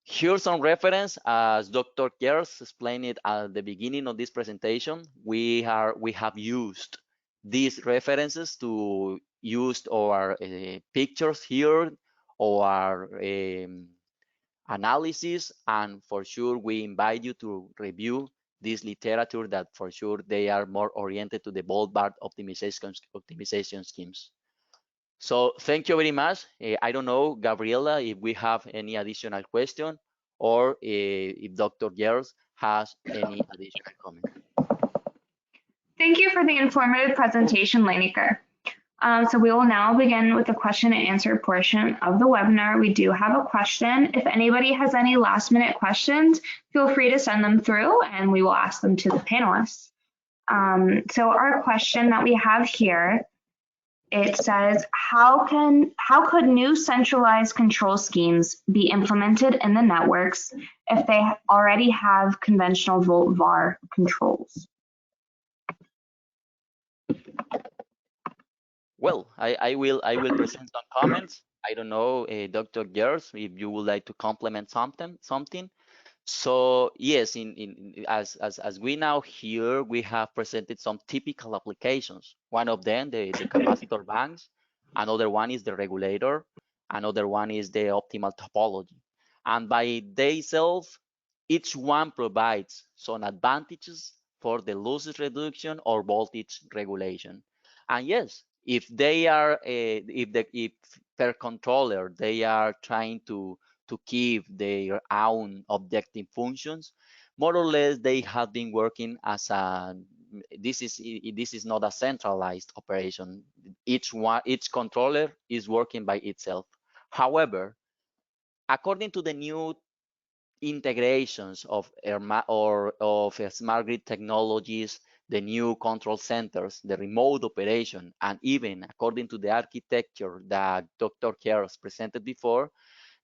Speaker 3: Here's some reference, as Dr. GERS explained it at the beginning of this presentation. We have used these references to use our pictures here, or analysis, and for sure we invite you to review this literature that for sure they are more oriented to the Volt-Var optimization schemes. So thank you very much. I don't know, Gabriela, if we have any additional question, or if Dr. Gers has any additional comment.
Speaker 1: Thank you for the informative presentation, Leineker. So we will now begin with the question and answer portion of the webinar. We do have a question. If anybody has any last minute questions, feel free to send them through and we will ask them to the panelists. So our question that we have here, it says, how could new centralized control schemes be implemented in the networks if they already have conventional Volt-Var controls?
Speaker 3: Well, I will present some comments. I don't know, Dr. Gers, if you would like to complement something. So yes, as we now hear, we have presented some typical applications. One of them, the capacitor banks. Another one is the regulator. Another one is the optimal topology. And by themselves, each one provides some advantages for the losses reduction or voltage regulation. And yes, if they are, if per controller they are trying to keep their own objective functions, more or less they have been working as a, this is not a centralized operation. Each controller is working by itself. However, according to the new integrations of smart grid technologies, the new control centers, the remote operation, and even according to the architecture that Dr. Gers presented before,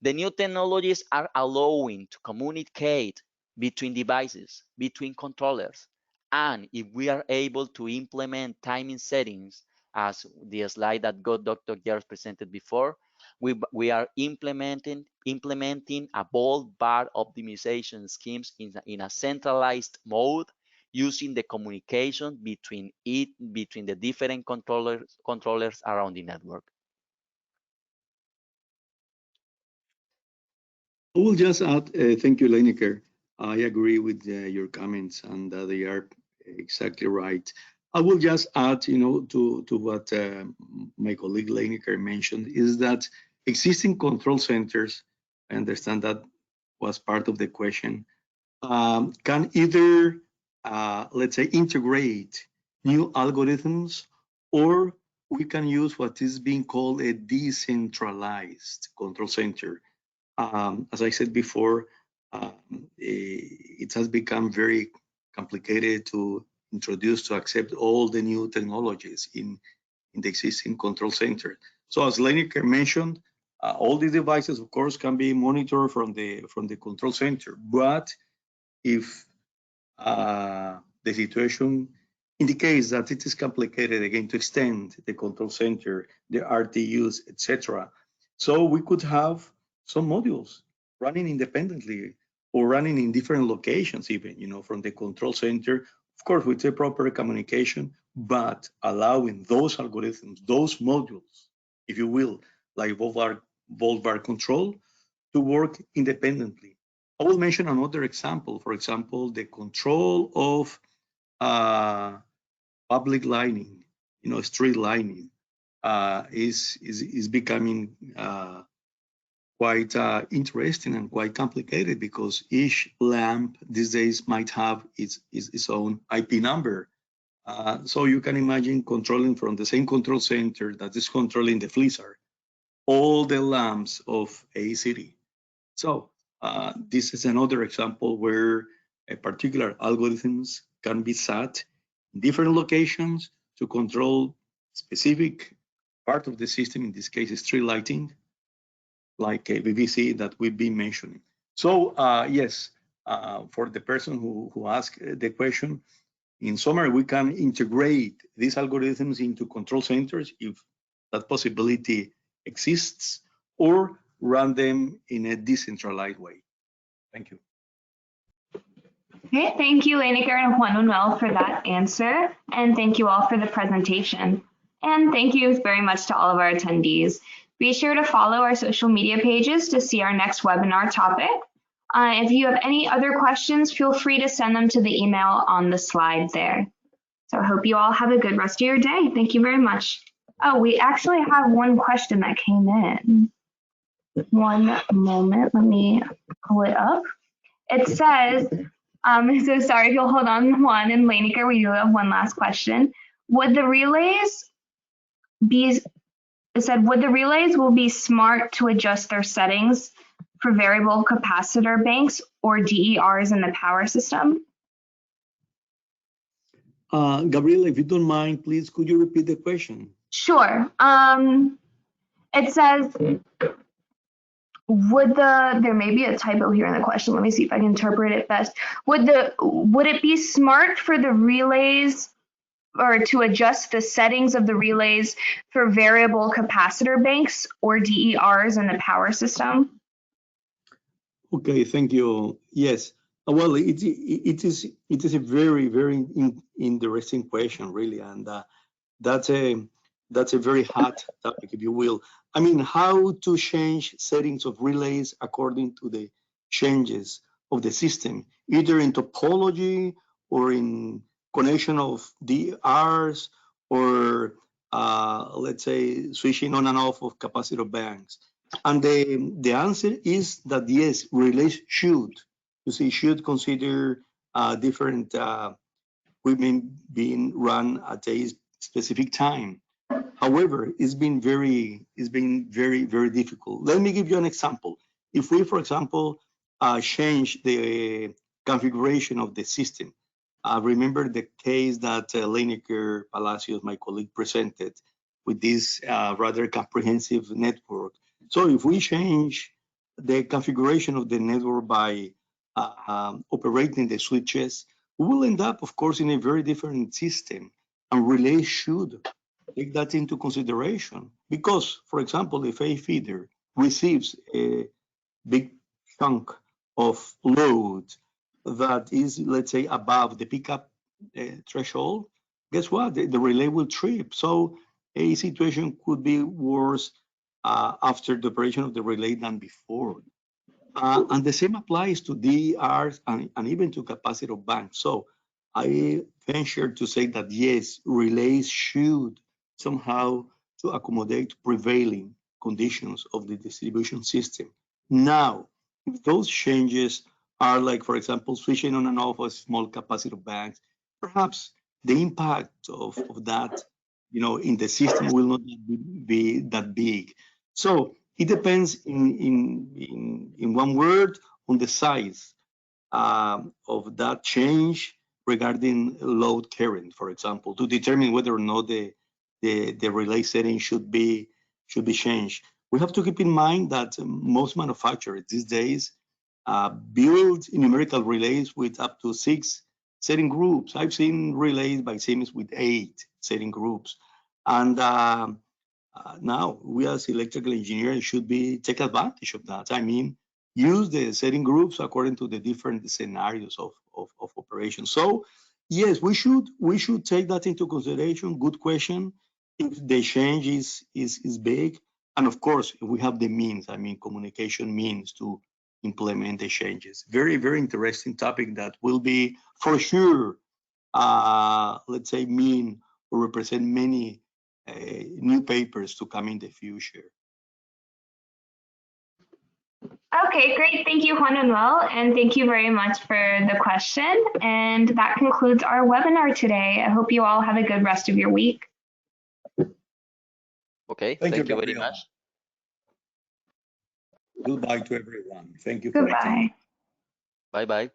Speaker 3: the new technologies are allowing to communicate between devices, between controllers. And if we are able to implement timing settings, as the slide that Dr. Gers presented before, we are implementing a Volt-Var optimization schemes in a centralized mode, using the communication between the different controllers around the network.
Speaker 2: I will just add, thank you, Leineker. I agree with your comments, and they are exactly right. I will just add, to what my colleague Leineker mentioned, is that existing control centers, I understand that was part of the question, can either, let's say, integrate new algorithms or we can use what is being called a decentralized control center. As I said before, it has become very complicated to introduce, to accept all the new technologies in the existing control center. So as Lenica mentioned, all these devices, of course, can be monitored from the control center. But if the situation indicates that it is complicated again to extend the control center, the RTUs, etc. So we could have some modules running independently or running in different locations, even, from the control center, of course, with the proper communication, but allowing those algorithms, those modules, if you will, like Volt-Var control, to work independently. I will mention another example. For example, the control of public lighting, street lighting, is becoming quite interesting and quite complicated because each lamp these days might have its own IP number. So you can imagine controlling from the same control center that is controlling the Flizzar, all the lamps of a city. So this is another example where a particular algorithms can be set in different locations to control specific part of the system, in this case, street lighting, like a BBC that we've been mentioning. So yes, for the person who asked the question, in summary, we can integrate these algorithms into control centers if that possibility exists, or run them in a decentralized way. Thank you.
Speaker 1: Okay, thank you, Lenica and Juan Manuel, for that answer. And thank you all for the presentation. And thank you very much to all of our attendees. Be sure to follow our social media pages to see our next webinar topic. If you have any other questions, feel free to send them to the email on the slide there. So I hope you all have a good rest of your day. Thank you very much. Oh, we actually have one question that came in. One moment, let me pull it up. It says, so sorry if you'll hold on, Juan and Leineker, we do have one last question. Would the relays be, it said, would the relays will be smart to adjust their settings for variable capacitor banks or DERs in the power system?
Speaker 2: Gabriela, if you don't mind, please, could you repeat the question?
Speaker 1: Sure. It says, there may be a typo here in the question. Let me see if I can interpret it best. Would it be smart for the relays or to adjust the settings of the relays for variable capacitor banks or DERs in the power system?
Speaker 2: Okay, thank you. Yes. Well, it is a very, very interesting question, really, and that's a very hot topic, if you will. I mean, how to change settings of relays according to the changes of the system, either in topology or in connection of DRs, or let's say switching on and off of capacitor banks. And the answer is that yes, relays should consider different equipment being run at a specific time. However, it's been very, very difficult. Let me give you an example. If we, for example, change the configuration of the system, remember the case that Leineker Palacios, my colleague, presented with this rather comprehensive network. So if we change the configuration of the network by operating the switches, we will end up, of course, in a very different system, and relays should take that into consideration. Because, for example, if a feeder receives a big chunk of load that is, let's say, above the pickup threshold, guess what? The relay will trip. So a situation could be worse after the operation of the relay than before. And the same applies to DERs and even to capacitor banks. So I venture to say that yes, relays should somehow to accommodate prevailing conditions of the distribution system. Now, if those changes are like, for example, switching on and off of small capacitor banks, perhaps the impact of that in the system will not be that big. So it depends in one word on the size of that change regarding load current, for example, to determine whether or not the relay setting should be changed. We have to keep in mind that most manufacturers these days build numerical relays with up to 6 setting groups. I've seen relays by Siemens with 8 setting groups. And now we as electrical engineers should take advantage of that. I mean, use the setting groups according to the different scenarios of operation. So yes, we should take that into consideration. Good question. If the change is big, and of course, if we have the means, I mean, communication means to implement the changes. Very, very interesting topic that will be for sure, let's say, mean or represent many new papers to come in the future.
Speaker 1: Okay, great. Thank you, Juan Manuel, and thank you very much for the question. And that concludes our webinar today. I hope you all have a good rest of your week.
Speaker 3: Okay,
Speaker 2: thank you
Speaker 3: very
Speaker 2: Gabriel.
Speaker 3: much.
Speaker 2: Goodbye to everyone. Thank you for
Speaker 1: Goodbye.
Speaker 3: Bye-bye.